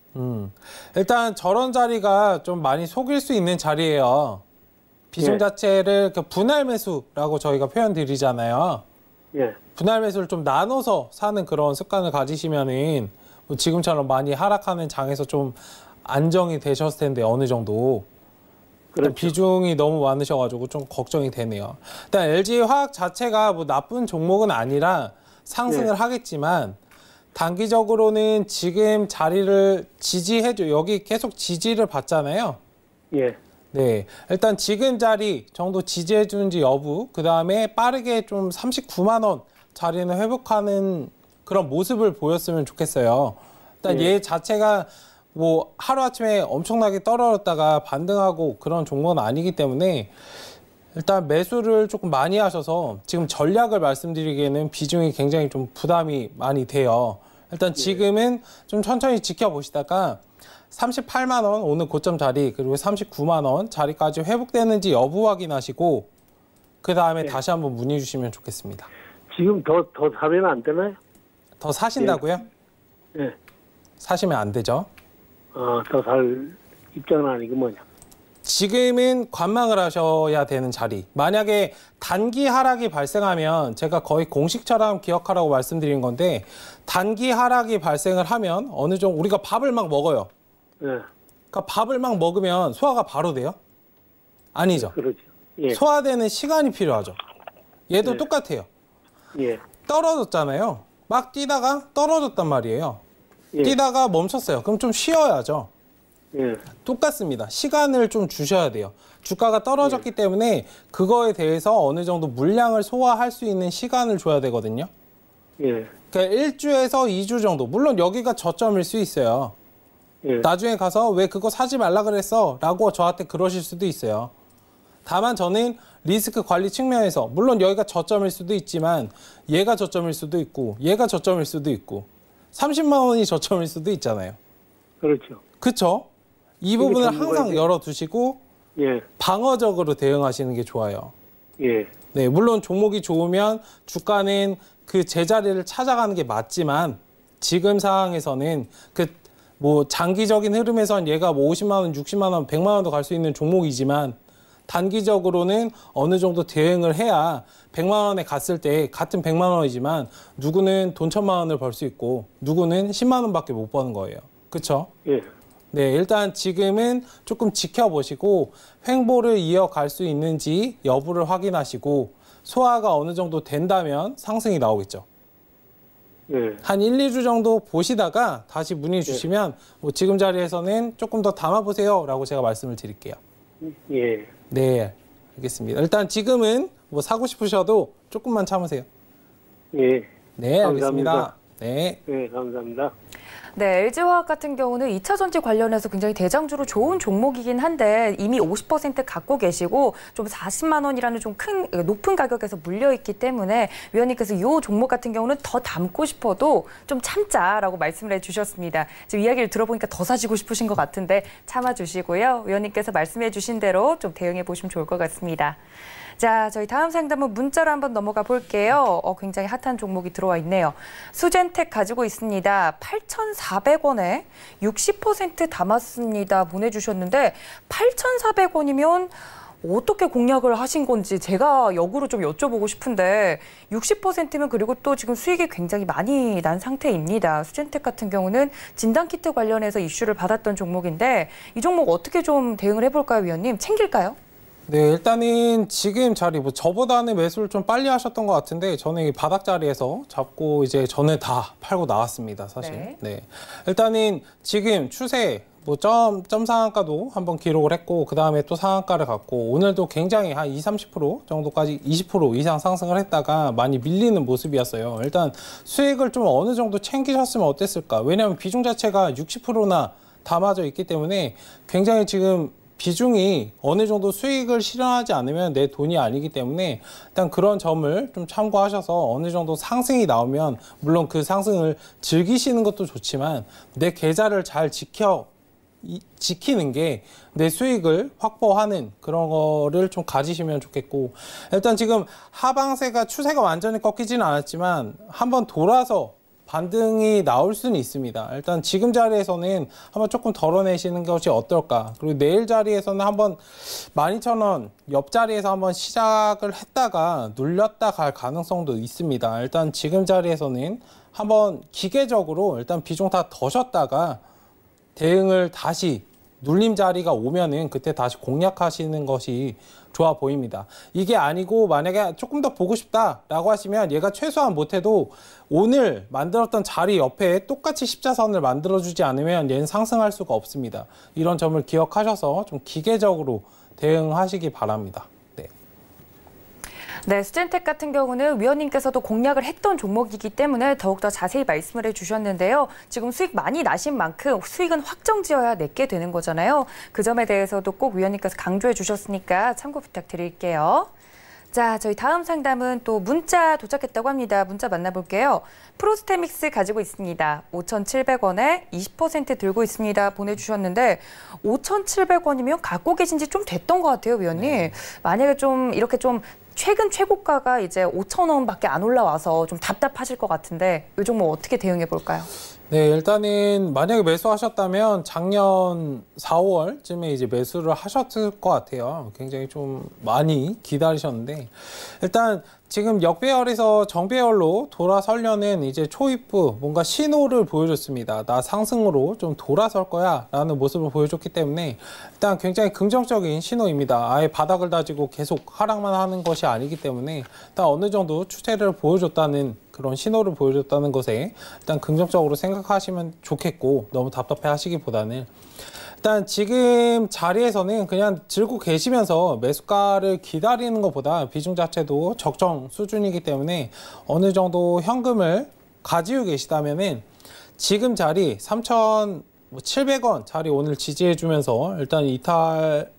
일단 저런 자리가 좀 많이 속일 수 있는 자리예요. 비중 예. 자체를 분할 매수라고 저희가 표현 드리잖아요. 예. 분할 매수를 좀 나눠서 사는 그런 습관을 가지시면은 뭐 지금처럼 많이 하락하는 장에서 좀 안정이 되셨을 텐데 어느 정도. 그렇죠. 비중이 너무 많으셔가지고 좀 걱정이 되네요. 일단 LG화학 자체가 뭐 나쁜 종목은 아니라 상승을 하겠지만 단기적으로는 지금 자리를 지지해줘. 여기 계속 지지를 받잖아요. 예. 네, 일단 지금 자리 정도 지지해 주는지 여부, 그 다음에 빠르게 좀 39만 원 자리는 회복하는 그런 모습을 보였으면 좋겠어요. 일단 얘 자체가 뭐 하루아침에 엄청나게 떨어졌다가 반등하고 그런 종목은 아니기 때문에 일단 매수를 조금 많이 하셔서 지금 전략을 말씀드리기에는 비중이 굉장히 좀 부담이 많이 돼요. 일단 지금은 좀 천천히 지켜보시다가 38만 원 오늘 고점 자리 그리고 39만 원 자리까지 회복되는지 여부 확인하시고 그 다음에 다시 한번 문의 주시면 좋겠습니다. 지금 더 사면 안 되나요? 더 사신다고요? 예. 사시면 안 되죠. 더 살 입장은 아니구먼요. 지금은 관망을 하셔야 되는 자리. 만약에 단기 하락이 발생하면 제가 거의 공식처럼 기억하라고 말씀드린 건데 단기 하락이 발생을 하면 어느 정도 우리가 밥을 막 먹어요. 예. 그러니까 밥을 막 먹으면 소화가 바로 돼요? 아니죠. 그렇죠. 예. 소화되는 시간이 필요하죠. 얘도 똑같아요. 예. 떨어졌잖아요. 막 뛰다가 떨어졌단 말이에요. 예. 뛰다가 멈췄어요. 그럼 좀 쉬어야죠. 예. 똑같습니다. 시간을 좀 주셔야 돼요. 주가가 떨어졌기 때문에 그거에 대해서 어느 정도 물량을 소화할 수 있는 시간을 줘야 되거든요. 예. 그러니까 1주에서 2주 정도. 물론 여기가 저점일 수 있어요. 예. 나중에 가서 왜 그거 사지 말라 그랬어? 라고 저한테 그러실 수도 있어요. 다만 저는 리스크 관리 측면에서 물론 여기가 저점일 수도 있지만 얘가 저점일 수도 있고 얘가 저점일 수도 있고 30만 원이 저점일 수도 있잖아요. 그렇죠. 그쵸? 이 부분을 전부가 항상 이제- 열어두시고 예. 방어적으로 대응하시는 게 좋아요. 예. 네, 물론 종목이 좋으면 주가는 그 제자리를 찾아가는 게 맞지만 지금 상황에서는 그 뭐 장기적인 흐름에선 얘가 뭐 50만 원, 60만 원, 100만 원도 갈 수 있는 종목이지만 단기적으로는 어느 정도 대응을 해야 100만 원에 갔을 때 같은 100만 원이지만 누구는 돈 1000만 원을 벌 수 있고 누구는 10만 원밖에 못 버는 거예요. 그렇죠? 예. 네, 일단 지금은 조금 지켜보시고 횡보를 이어갈 수 있는지 여부를 확인하시고 소화가 어느 정도 된다면 상승이 나오겠죠. 예. 한 1, 2주 정도 보시다가 다시 문의 주시면 뭐 지금 자리에서는 조금 더 담아보세요 라고 제가 말씀을 드릴게요. 예. 네, 알겠습니다. 일단 지금은 뭐 사고 싶으셔도 조금만 참으세요. 예. 네, 알겠습니다. 감사합니다. 네. 예. 감사합니다. 네, LG화학 같은 경우는 2차 전지 관련해서 굉장히 대장주로 좋은 종목이긴 한데 이미 50% 갖고 계시고 좀 40만 원이라는 좀 높은 가격에서 물려있기 때문에 위원님께서 이 종목 같은 경우는 더 담고 싶어도 좀 참자라고 말씀을 해주셨습니다. 지금 이야기를 들어보니까 더 사시고 싶으신 것 같은데 참아주시고요. 위원님께서 말씀해 주신 대로 좀 대응해 보시면 좋을 것 같습니다. 자, 저희 다음 상담은 문자로 한번 넘어가 볼게요. 굉장히 핫한 종목이 들어와 있네요. 수젠텍 가지고 있습니다. 8,400원에 60% 담았습니다. 보내주셨는데 8,400원이면 어떻게 공략을 하신 건지 제가 역으로 좀 여쭤보고 싶은데 60%면 그리고 또 지금 수익이 굉장히 많이 난 상태입니다. 수젠텍 같은 경우는 진단키트 관련해서 이슈를 받았던 종목인데 이 종목 어떻게 좀 대응을 해볼까요, 위원님? 챙길까요? 네, 일단은 지금 자리, 뭐 저보다는 매수를 좀 빨리 하셨던 것 같은데 저는 이 바닥 자리에서 잡고 이제 전에 다 팔고 나왔습니다, 사실. 네. 네. 일단은 지금 추세, 뭐 점 상한가도 한번 기록을 했고 그 다음에 또 상한가를 갔고 오늘도 굉장히 한 20-30% 정도까지 20% 이상 상승을 했다가 많이 밀리는 모습이었어요. 일단 수익을 좀 어느 정도 챙기셨으면 어땠을까? 왜냐하면 비중 자체가 60%나 담아져 있기 때문에 굉장히 지금 비중이 어느 정도 수익을 실현하지 않으면 내 돈이 아니기 때문에 일단 그런 점을 좀 참고하셔서 어느 정도 상승이 나오면 물론 그 상승을 즐기시는 것도 좋지만 내 계좌를 잘 지키는 게 내 수익을 확보하는 그런 거를 좀 가지시면 좋겠고 일단 지금 하방세가 추세가 완전히 꺾이지는 않았지만 한번 돌아서 반등이 나올 수는 있습니다. 일단 지금 자리에서는 한번 조금 덜어내시는 것이 어떨까. 그리고 내일 자리에서는 한번 12,000원 옆자리에서 한번 시작을 했다가 눌렸다 갈 가능성도 있습니다. 일단 지금 자리에서는 한번 기계적으로 일단 비중 다 더셨다가 대응을 다시 눌림 자리가 오면은 그때 다시 공략하시는 것이 좋아 보입니다. 이게 아니고 만약에 조금 더 보고 싶다라고 하시면 얘가 최소한 못해도 오늘 만들었던 자리 옆에 똑같이 십자선을 만들어주지 않으면 얘는 상승할 수가 없습니다. 이런 점을 기억하셔서 좀 기계적으로 대응하시기 바랍니다. 네, 수젠텍 같은 경우는 위원님께서도 공략을 했던 종목이기 때문에 더욱더 자세히 말씀을 해주셨는데요. 지금 수익 많이 나신 만큼 수익은 확정지어야 내게 되는 거잖아요. 그 점에 대해서도 꼭 위원님께서 강조해 주셨으니까 참고 부탁드릴게요. 자, 저희 다음 상담은 또 문자 도착했다고 합니다. 문자 만나볼게요. 프로스테믹스 가지고 있습니다. 5,700원에 20% 들고 있습니다. 보내주셨는데 5,700원이면 갖고 계신 지 좀 됐던 것 같아요, 위원님. 네. 만약에 좀 이렇게 좀 최근 최고가가 이제 5,000원밖에 안 올라와서 좀 답답하실 것 같은데 이 종목 어떻게 대응해 볼까요? 네, 일단은 만약에 매수하셨다면 작년 4월쯤에 이제 매수를 하셨을 것 같아요. 굉장히 좀 많이 기다리셨는데 일단 지금 역배열에서 정배열로 돌아서려는 이제 초입부 뭔가 신호를 보여줬습니다. 나 상승으로 좀 돌아설 거야 라는 모습을 보여줬기 때문에 일단 굉장히 긍정적인 신호입니다. 아예 바닥을 다지고 계속 하락만 하는 것이 아니기 때문에 일단 어느 정도 추세를 보여줬다는 그런 신호를 보여줬다는 것에 일단 긍정적으로 생각하시면 좋겠고 너무 답답해 하시기보다는 일단 지금 자리에서는 그냥 들고 계시면서 매수가를 기다리는 것보다 비중 자체도 적정 수준이기 때문에 어느 정도 현금을 가지고 계시다면은 지금 자리 3,700원 자리 오늘 지지해 주면서 일단 이탈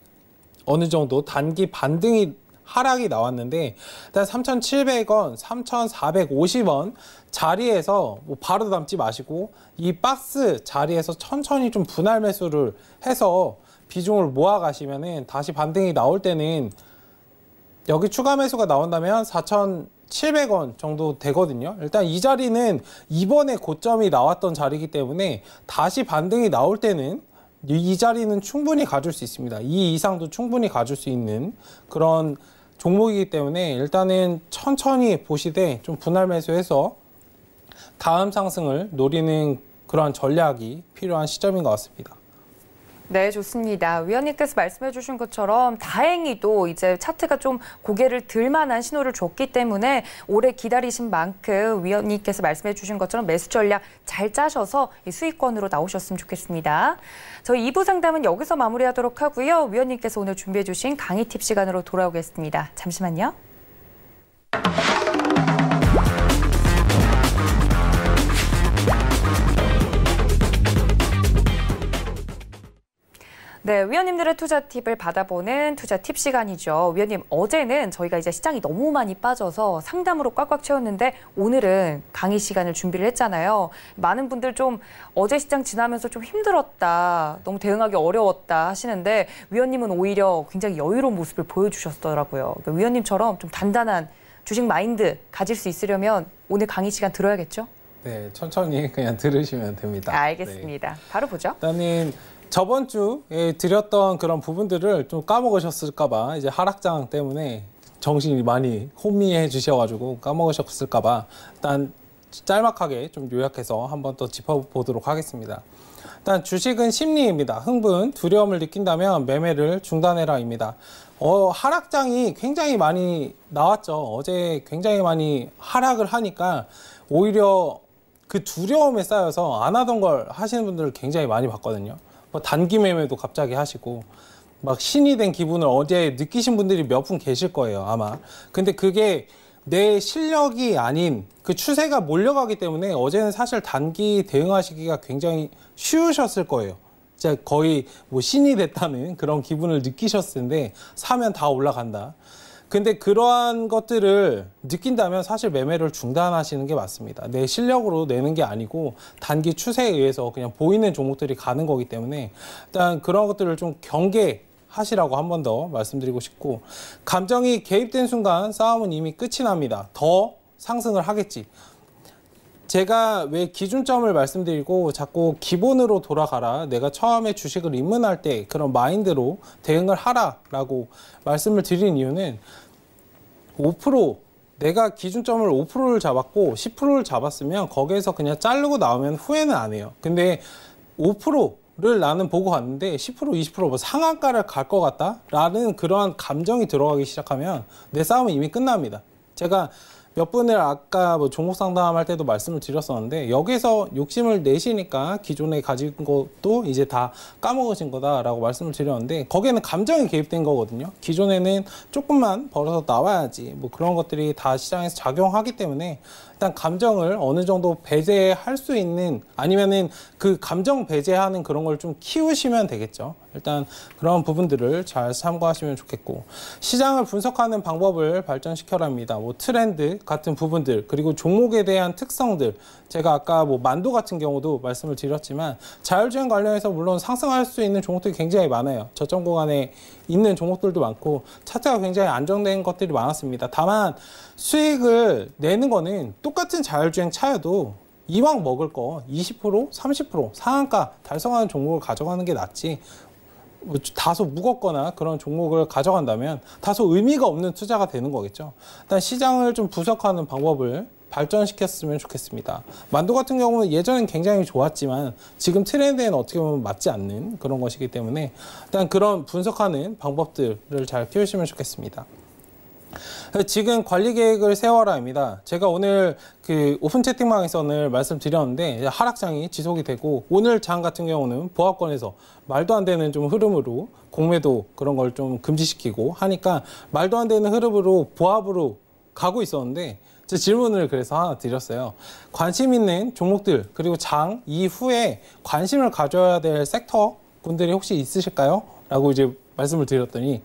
어느 정도 단기 반등이 하락이 나왔는데 일단 3,700원, 3,450원 자리에서 뭐 바로 담지 마시고 이 박스 자리에서 천천히 좀 분할 매수를 해서 비중을 모아 가시면은 다시 반등이 나올 때는 여기 추가 매수가 나온다면 4,700원 정도 되거든요. 일단 이 자리는 이번에 고점이 나왔던 자리이기 때문에 다시 반등이 나올 때는 이 자리는 충분히 가줄 수 있습니다. 이 이상도 충분히 가줄 수 있는 그런 종목이기 때문에 일단은 천천히 보시되 좀 분할 매수해서 다음 상승을 노리는 그러한 전략이 필요한 시점인 것 같습니다. 네, 좋습니다. 위원님께서 말씀해 주신 것처럼 다행히도 이제 차트가 좀 고개를 들만한 신호를 줬기 때문에 오래 기다리신 만큼 위원님께서 말씀해 주신 것처럼 매수 전략 잘 짜셔서 이 수익권으로 나오셨으면 좋겠습니다. 저희 2부 상담은 여기서 마무리하도록 하고요. 위원님께서 오늘 준비해 주신 강의 팁 시간으로 돌아오겠습니다. 잠시만요. 네, 위원님들의 투자 팁을 받아보는 투자 팁 시간이죠. 위원님, 어제는 저희가 이제 시장이 너무 많이 빠져서 상담으로 꽉꽉 채웠는데 오늘은 강의 시간을 준비를 했잖아요. 많은 분들 좀 어제 시장 지나면서 좀 힘들었다, 너무 대응하기 어려웠다 하시는데 위원님은 오히려 굉장히 여유로운 모습을 보여주셨더라고요. 그러니까 위원님처럼 좀 단단한 주식 마인드 가질 수 있으려면 오늘 강의 시간 들어야겠죠? 네, 천천히 그냥 들으시면 됩니다. 알겠습니다. 네. 바로 보죠. 일단은 저번 주에 드렸던 그런 부분들을 좀 까먹으셨을까봐 이제 하락장 때문에 정신이 많이 혼미해 주셔가지고 까먹으셨을까봐 일단 짤막하게 좀 요약해서 한번 또 짚어보도록 하겠습니다. 일단 주식은 심리입니다. 흥분, 두려움을 느낀다면 매매를 중단해라입니다. 하락장이 굉장히 많이 나왔죠. 어제 굉장히 많이 하락을 하니까 오히려 그 두려움에 쌓여서 안 하던 걸 하시는 분들을 굉장히 많이 봤거든요. 뭐 단기 매매도 갑자기 하시고 막 신이 된 기분을 어제 느끼신 분들이 몇 분 계실 거예요, 아마. 근데 그게 내 실력이 아닌 그 추세가 몰려가기 때문에 어제는 사실 단기 대응하시기가 굉장히 쉬우셨을 거예요. 진짜 거의 뭐 신이 됐다는 그런 기분을 느끼셨을 텐데 사면 다 올라간다. 근데 그러한 것들을 느낀다면 사실 매매를 중단하시는 게 맞습니다. 내 실력으로 내는 게 아니고 단기 추세에 의해서 그냥 보이는 종목들이 가는 거기 때문에 일단 그런 것들을 좀 경계하시라고 한 번 더 말씀드리고 싶고, 감정이 개입된 순간 싸움은 이미 끝이 납니다. 더 상승을 하겠지. 제가 왜 기준점을 말씀드리고 자꾸 기본으로 돌아가라, 내가 처음에 주식을 입문할 때 그런 마인드로 대응을 하라라고 말씀을 드린 이유는 5% 내가 기준점을 5%를 잡았고 10%를 잡았으면 거기에서 그냥 자르고 나오면 후회는 안 해요. 근데 5% 를 나는 보고 갔는데 10%, 20% 상한가를 갈 것 같다라는 그러한 감정이 들어가기 시작하면 내 싸움은 이미 끝납니다. 제가 몇 분을 아까 종목 상담할 때도 말씀을 드렸었는데 여기서 욕심을 내시니까 기존에 가진 것도 이제 다 까먹으신 거다라고 말씀을 드렸는데 거기에는 감정이 개입된 거거든요. 기존에는 조금만 벌어서 나와야지 그런 것들이 다 시장에서 작용하기 때문에 일단 감정을 어느 정도 배제할 수 있는 아니면은 그 감정 배제하는 그런 걸 좀 키우시면 되겠죠. 일단 그런 부분들을 잘 참고하시면 좋겠고 시장을 분석하는 방법을 발전시켜랍니다. 트렌드 같은 부분들 그리고 종목에 대한 특성들 제가 아까 만도 같은 경우도 말씀을 드렸지만 자율주행 관련해서 물론 상승할 수 있는 종목들이 굉장히 많아요. 저점 구간에 있는 종목들도 많고 차트가 굉장히 안정된 것들이 많았습니다. 다만 수익을 내는 거는 똑같은 자율주행 차여도 이왕 먹을 거 20%, 30% 상한가 달성하는 종목을 가져가는 게 낫지 다소 무겁거나 그런 종목을 가져간다면 다소 의미가 없는 투자가 되는 거겠죠. 일단 시장을 좀 분석하는 방법을 발전시켰으면 좋겠습니다. 만도 같은 경우는 예전엔 굉장히 좋았지만 지금 트렌드에는 어떻게 보면 맞지 않는 그런 것이기 때문에 일단 그런 분석하는 방법들을 잘 키우시면 좋겠습니다. 지금 관리 계획을 세워라입니다. 제가 오늘 그 오픈 채팅방에서는 말씀드렸는데 하락장이 지속이 되고 오늘 장 같은 경우는 보합권에서 말도 안 되는 좀 흐름으로 공매도 그런 걸 좀 금지시키고 하니까 말도 안 되는 흐름으로 보합으로 가고 있었는데 제 질문을 그래서 하나 드렸어요. 관심 있는 종목들 그리고 장 이후에 관심을 가져야 될 섹터 분들이 혹시 있으실까요? 라고 이제 말씀을 드렸더니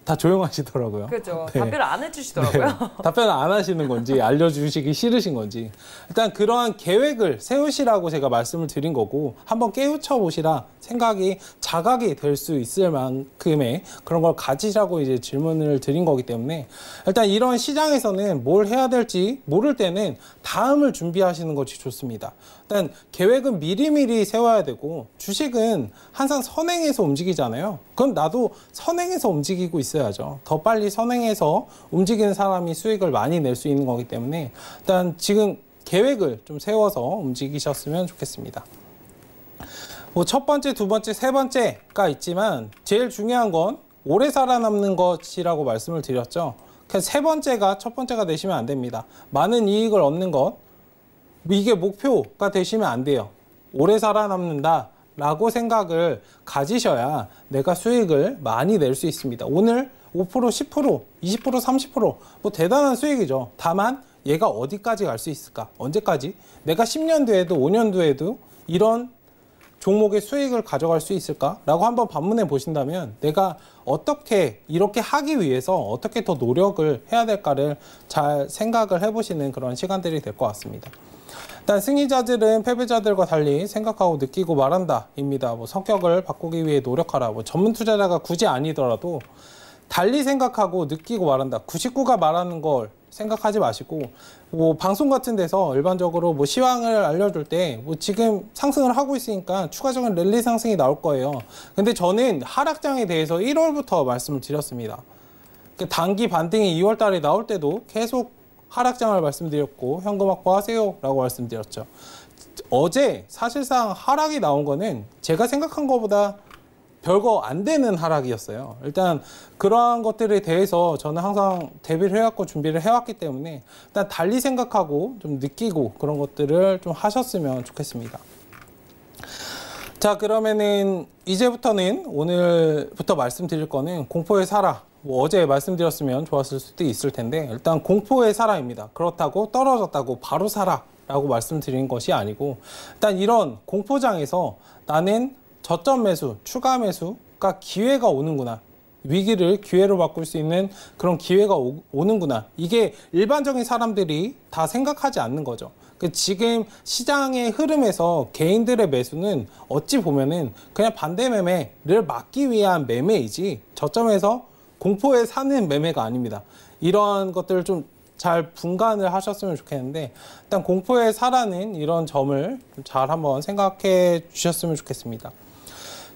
다 조용하시더라고요. 그렇죠. 네. 답변을 안 해주시더라고요. 네. 답변을 안 하시는 건지 알려주시기 싫으신 건지 일단 그러한 계획을 세우시라고 제가 말씀을 드린 거고 한번 깨우쳐 보시라 생각이 자각이 될 수 있을 만큼의 그런 걸 가지시라고 이제 질문을 드린 거기 때문에 일단 이런 시장에서는 뭘 해야 될지 모를 때는 다음을 준비하시는 것이 좋습니다. 일단 계획은 미리미리 세워야 되고 주식은 항상 선행해서 움직이잖아요. 그럼 나도 선행해서 움직이고 있어야죠. 더 빨리 선행해서 움직이는 사람이 수익을 많이 낼 수 있는 거기 때문에 일단 지금 계획을 좀 세워서 움직이셨으면 좋겠습니다. 첫 번째, 두 번째, 세 번째가 있지만 제일 중요한 건 오래 살아남는 것이라고 말씀을 드렸죠. 세 번째가 첫 번째가 되시면 안 됩니다. 많은 이익을 얻는 것 이게 목표가 되시면 안 돼요. 오래 살아남는다 라고 생각을 가지셔야 내가 수익을 많이 낼 수 있습니다. 오늘 5%, 10%, 20%, 30% 대단한 수익이죠. 다만 얘가 어디까지 갈 수 있을까? 언제까지? 내가 10년 뒤에도 5년 뒤에도 이런 종목의 수익을 가져갈 수 있을까? 라고 한번 반문해 보신다면 내가 어떻게 이렇게 하기 위해서 어떻게 더 노력을 해야 될까를 잘 생각을 해보시는 그런 시간들이 될 것 같습니다. 일단 승리자들은 패배자들과 달리 생각하고 느끼고 말한다 입니다. 성격을 바꾸기 위해 노력하라. 전문 투자자가 굳이 아니더라도 달리 생각하고 느끼고 말한다. 99가 말하는 걸 생각하지 마시고 방송 같은 데서 일반적으로 시황을 알려줄 때 지금 상승을 하고 있으니까 추가적인 랠리 상승이 나올 거예요. 근데 저는 하락장에 대해서 1월부터 말씀을 드렸습니다. 단기 반등이 2월 달에 나올 때도 계속 하락장을 말씀드렸고 현금 확보하세요 라고 말씀드렸죠. 어제 사실상 하락이 나온 거는 제가 생각한 것보다 별거 안 되는 하락이었어요. 일단 그러한 것들에 대해서 저는 항상 대비를 해왔고 준비를 해왔기 때문에 일단 달리 생각하고 좀 느끼고 그런 것들을 좀 하셨으면 좋겠습니다. 자, 그러면은 이제부터는 오늘부터 말씀드릴 거는 공포에 살아. 어제 말씀드렸으면 좋았을 수도 있을 텐데 일단 공포에 살아입니다. 그렇다고 떨어졌다고 바로 살아라고 말씀드린 것이 아니고 일단 이런 공포장에서 나는 저점 매수, 추가 매수가 기회가 오는구나. 위기를 기회로 바꿀 수 있는 그런 기회가 오는구나. 이게 일반적인 사람들이 다 생각하지 않는 거죠. 지금 시장의 흐름에서 개인들의 매수는 어찌 보면은 그냥 반대 매매를 막기 위한 매매이지 저점에서 공포에 사는 매매가 아닙니다. 이러한 것들을 좀 잘 분간을 하셨으면 좋겠는데 일단 공포에 사라는 이런 점을 잘 한번 생각해 주셨으면 좋겠습니다.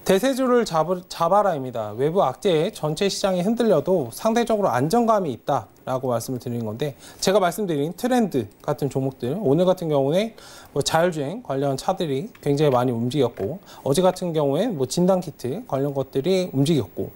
대세주를 잡아라입니다. 외부 악재에 전체 시장이 흔들려도 상대적으로 안정감이 있다라고 말씀을 드리는 건데, 제가 말씀드린 트렌드 같은 종목들, 오늘 같은 경우에 뭐 자율주행 관련 차들이 굉장히 많이 움직였고, 어제 같은 경우에 뭐 진단키트 관련 것들이 움직였고,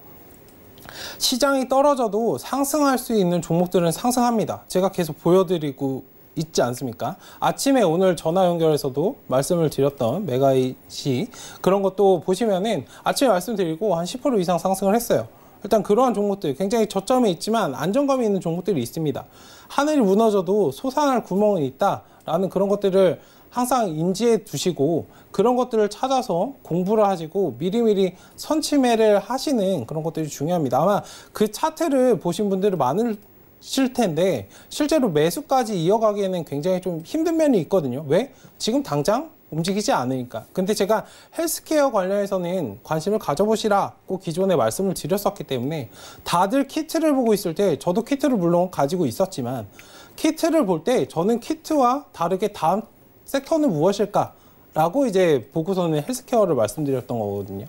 시장이 떨어져도 상승할 수 있는 종목들은 상승합니다. 제가 계속 보여드리고 있지 않습니까? 아침에 오늘 전화 연결해서도 말씀을 드렸던 메가이시, 그런 것도 보시면은 아침에 말씀드리고 한 10% 이상 상승을 했어요. 일단 그러한 종목들, 굉장히 저점에 있지만 안정감이 있는 종목들이 있습니다. 하늘이 무너져도 솟아날 구멍은 있다라는 그런 것들을 항상 인지해 두시고, 그런 것들을 찾아서 공부를 하시고 미리미리 선취매를 하시는 그런 것들이 중요합니다. 아마 그 차트를 보신 분들은 많으실 텐데, 실제로 매수까지 이어가기에는 굉장히 좀 힘든 면이 있거든요. 왜? 지금 당장 움직이지 않으니까. 근데 제가 헬스케어 관련해서는 관심을 가져보시라고 기존에 말씀을 드렸었기 때문에, 다들 키트를 보고 있을 때, 저도 키트를 물론 가지고 있었지만, 키트를 볼 때 저는 키트와 다르게 다음 섹터는 무엇일까라고 이제 보고서는 헬스케어를 말씀드렸던 거거든요.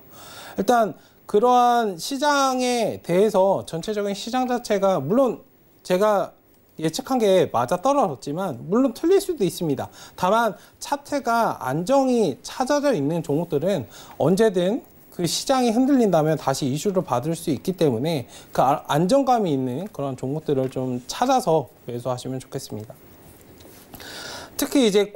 일단 그러한 시장에 대해서 전체적인 시장 자체가, 물론 제가 예측한 게 맞아 떨어졌지만 물론 틀릴 수도 있습니다. 다만 차트가 안정이 찾아져 있는 종목들은 언제든 그 시장이 흔들린다면 다시 이슈를 받을 수 있기 때문에, 그 안정감이 있는 그런 종목들을 좀 찾아서 매수하시면 좋겠습니다. 특히 이제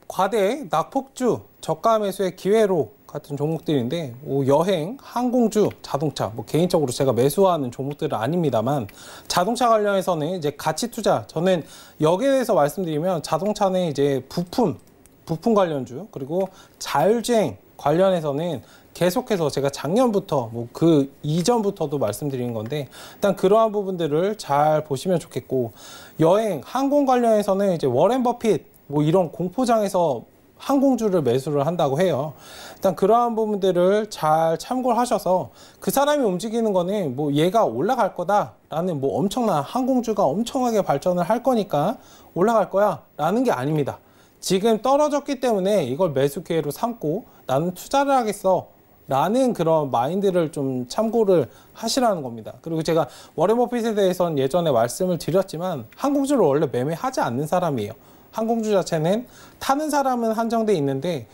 과대 낙폭주 저가 매수의 기회로 같은 종목들인데, 여행, 항공주, 자동차, 뭐 개인적으로 제가 매수하는 종목들은 아닙니다만, 자동차 관련해서는 이제 가치 투자, 저는 여기에 대해서 말씀드리면 자동차는 이제 부품 관련주, 그리고 자율주행 관련해서는 계속해서 제가 작년부터 뭐 그 이전부터도 말씀드린 건데, 일단 그러한 부분들을 잘 보시면 좋겠고, 여행, 항공 관련해서는 이제 워렌 버핏 뭐 이런 공포장에서 항공주를 매수를 한다고 해요. 일단 그러한 부분들을 잘 참고를 하셔서, 그 사람이 움직이는 거는 뭐 얘가 올라갈 거다라는 뭐 엄청난 항공주가 엄청나게 발전을 할 거니까 올라갈 거야 라는 게 아닙니다. 지금 떨어졌기 때문에 이걸 매수 기회로 삼고 나는 투자를 하겠어 라는 그런 마인드를 좀 참고를 하시라는 겁니다. 그리고 제가 워렌 버핏에 대해서는 예전에 말씀을 드렸지만, 항공주를 원래 매매하지 않는 사람이에요. 항공주 자체는 타는 사람은 한정돼 있는데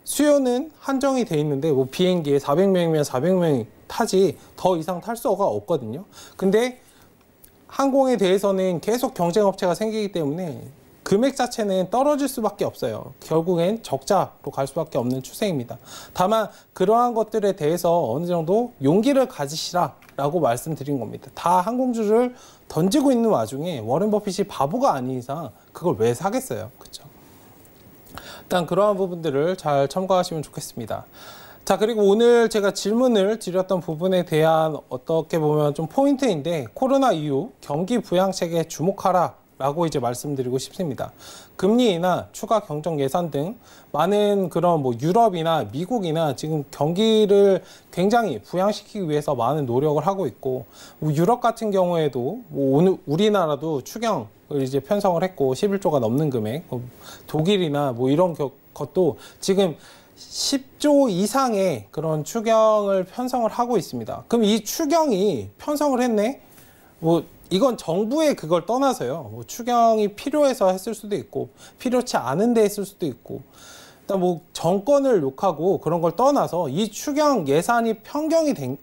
수요는 한정이 돼 있는데, 뭐 비행기에 400명이면 400명이 타지 더 이상 탈 수가 없거든요. 근데 항공에 대해서는 계속 경쟁업체가 생기기 때문에 금액 자체는 떨어질 수밖에 없어요. 결국엔 적자로 갈 수밖에 없는 추세입니다. 다만 그러한 것들에 대해서 어느 정도 용기를 가지시라라고 말씀드린 겁니다. 다 항공주를 던지고 있는 와중에 워렌 버핏이 바보가 아닌 이상 그걸 왜 사겠어요? 그렇죠? 일단 그러한 부분들을 잘 참고하시면 좋겠습니다. 자, 그리고 오늘 제가 질문을 드렸던 부분에 대한 어떻게 보면 좀 포인트인데, 코로나 이후 경기 부양책에 주목하라 라고 이제 말씀드리고 싶습니다. 금리 인하, 추가 경정 예산 등 많은 그런 뭐 유럽이나 미국이나 지금 경기를 굉장히 부양시키기 위해서 많은 노력을 하고 있고, 뭐 유럽 같은 경우에도 뭐 오늘 우리나라도 추경을 이제 편성을 했고 11조가 넘는 금액, 독일이나 뭐 이런 것도 지금 10조 이상의 그런 추경을 편성을 하고 있습니다. 그럼 이 추경이 편성을 했네? 뭐 이건 정부의 그걸 떠나서요. 뭐 추경이 필요해서 했을 수도 있고, 필요치 않은데 했을 수도 있고, 일단 뭐 정권을 욕하고 그런 걸 떠나서 이 추경 예산이 편성이 된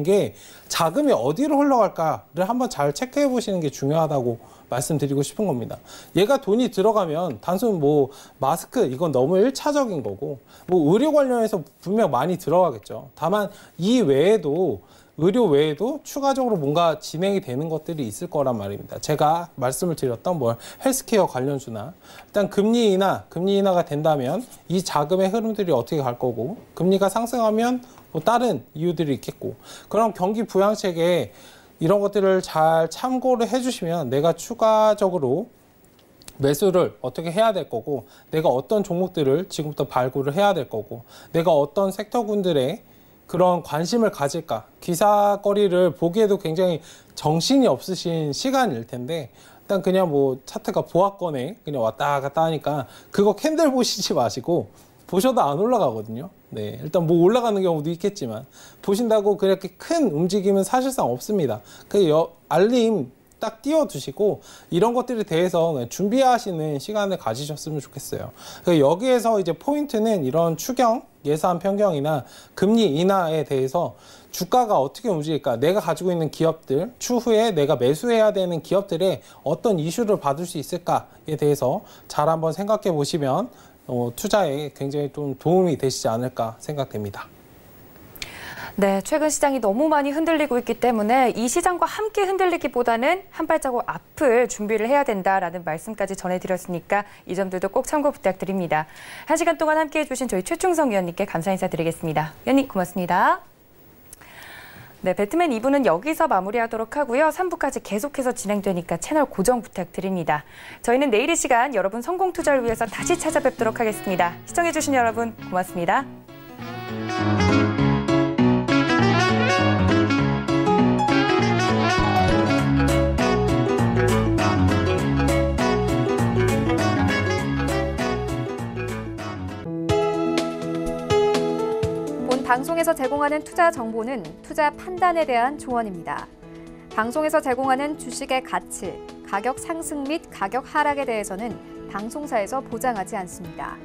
게 자금이 어디로 흘러갈까를 한번 잘 체크해 보시는 게 중요하다고 말씀드리고 싶은 겁니다. 얘가 돈이 들어가면 단순 뭐 마스크 이건 너무 1차적인 거고, 뭐 의료 관련해서 분명 많이 들어가겠죠. 다만 이 외에도 의료 외에도 추가적으로 뭔가 진행이 되는 것들이 있을 거란 말입니다. 제가 말씀을 드렸던 뭐 헬스케어 관련주나, 일단 금리 인하가 된다면 이 자금의 흐름들이 어떻게 갈 거고, 금리가 상승하면 뭐 다른 이유들이 있겠고, 그럼 경기 부양책에 이런 것들을 잘 참고를 해주시면 내가 추가적으로 매수를 어떻게 해야 될 거고, 내가 어떤 종목들을 지금부터 발굴을 해야 될 거고, 내가 어떤 섹터군들의 그런 관심을 가질까, 기사거리를 보기에도 굉장히 정신이 없으신 시간일 텐데, 일단 그냥 뭐 차트가 보합권에 그냥 왔다 갔다 하니까 그거 캔들 보시지 마시고, 보셔도 안 올라가거든요. 네, 일단 뭐 올라가는 경우도 있겠지만 보신다고 그렇게 큰 움직임은 사실상 없습니다. 그 알림 딱 띄워두시고 이런 것들에 대해서 준비하시는 시간을 가지셨으면 좋겠어요. 여기에서 이제 포인트는 이런 추경, 예산 변경이나 금리 인하에 대해서 주가가 어떻게 움직일까, 내가 가지고 있는 기업들, 추후에 내가 매수해야 되는 기업들의 어떤 이슈를 받을 수 있을까에 대해서 잘 한번 생각해 보시면 투자에 굉장히 좀 도움이 되시지 않을까 생각됩니다. 네, 최근 시장이 너무 많이 흔들리고 있기 때문에 이 시장과 함께 흔들리기보다는 한 발자국 앞을 준비를 해야 된다라는 말씀까지 전해드렸으니까 이 점들도 꼭 참고 부탁드립니다. 1시간 동안 함께해 주신 저희 최충성 위원님께 감사 인사드리겠습니다. 위원님 고맙습니다. 네, 배트맨 2부는 여기서 마무리하도록 하고요. 3부까지 계속해서 진행되니까 채널 고정 부탁드립니다. 저희는 내일 이 시간 여러분 성공 투자를 위해서 다시 찾아뵙도록 하겠습니다. 시청해주신 여러분 고맙습니다. 방송에서 제공하는 투자 정보는 투자 판단에 대한 조언입니다. 방송에서 제공하는 주식의 가치, 가격 상승 및 가격 하락에 대해서는 방송사에서 보장하지 않습니다.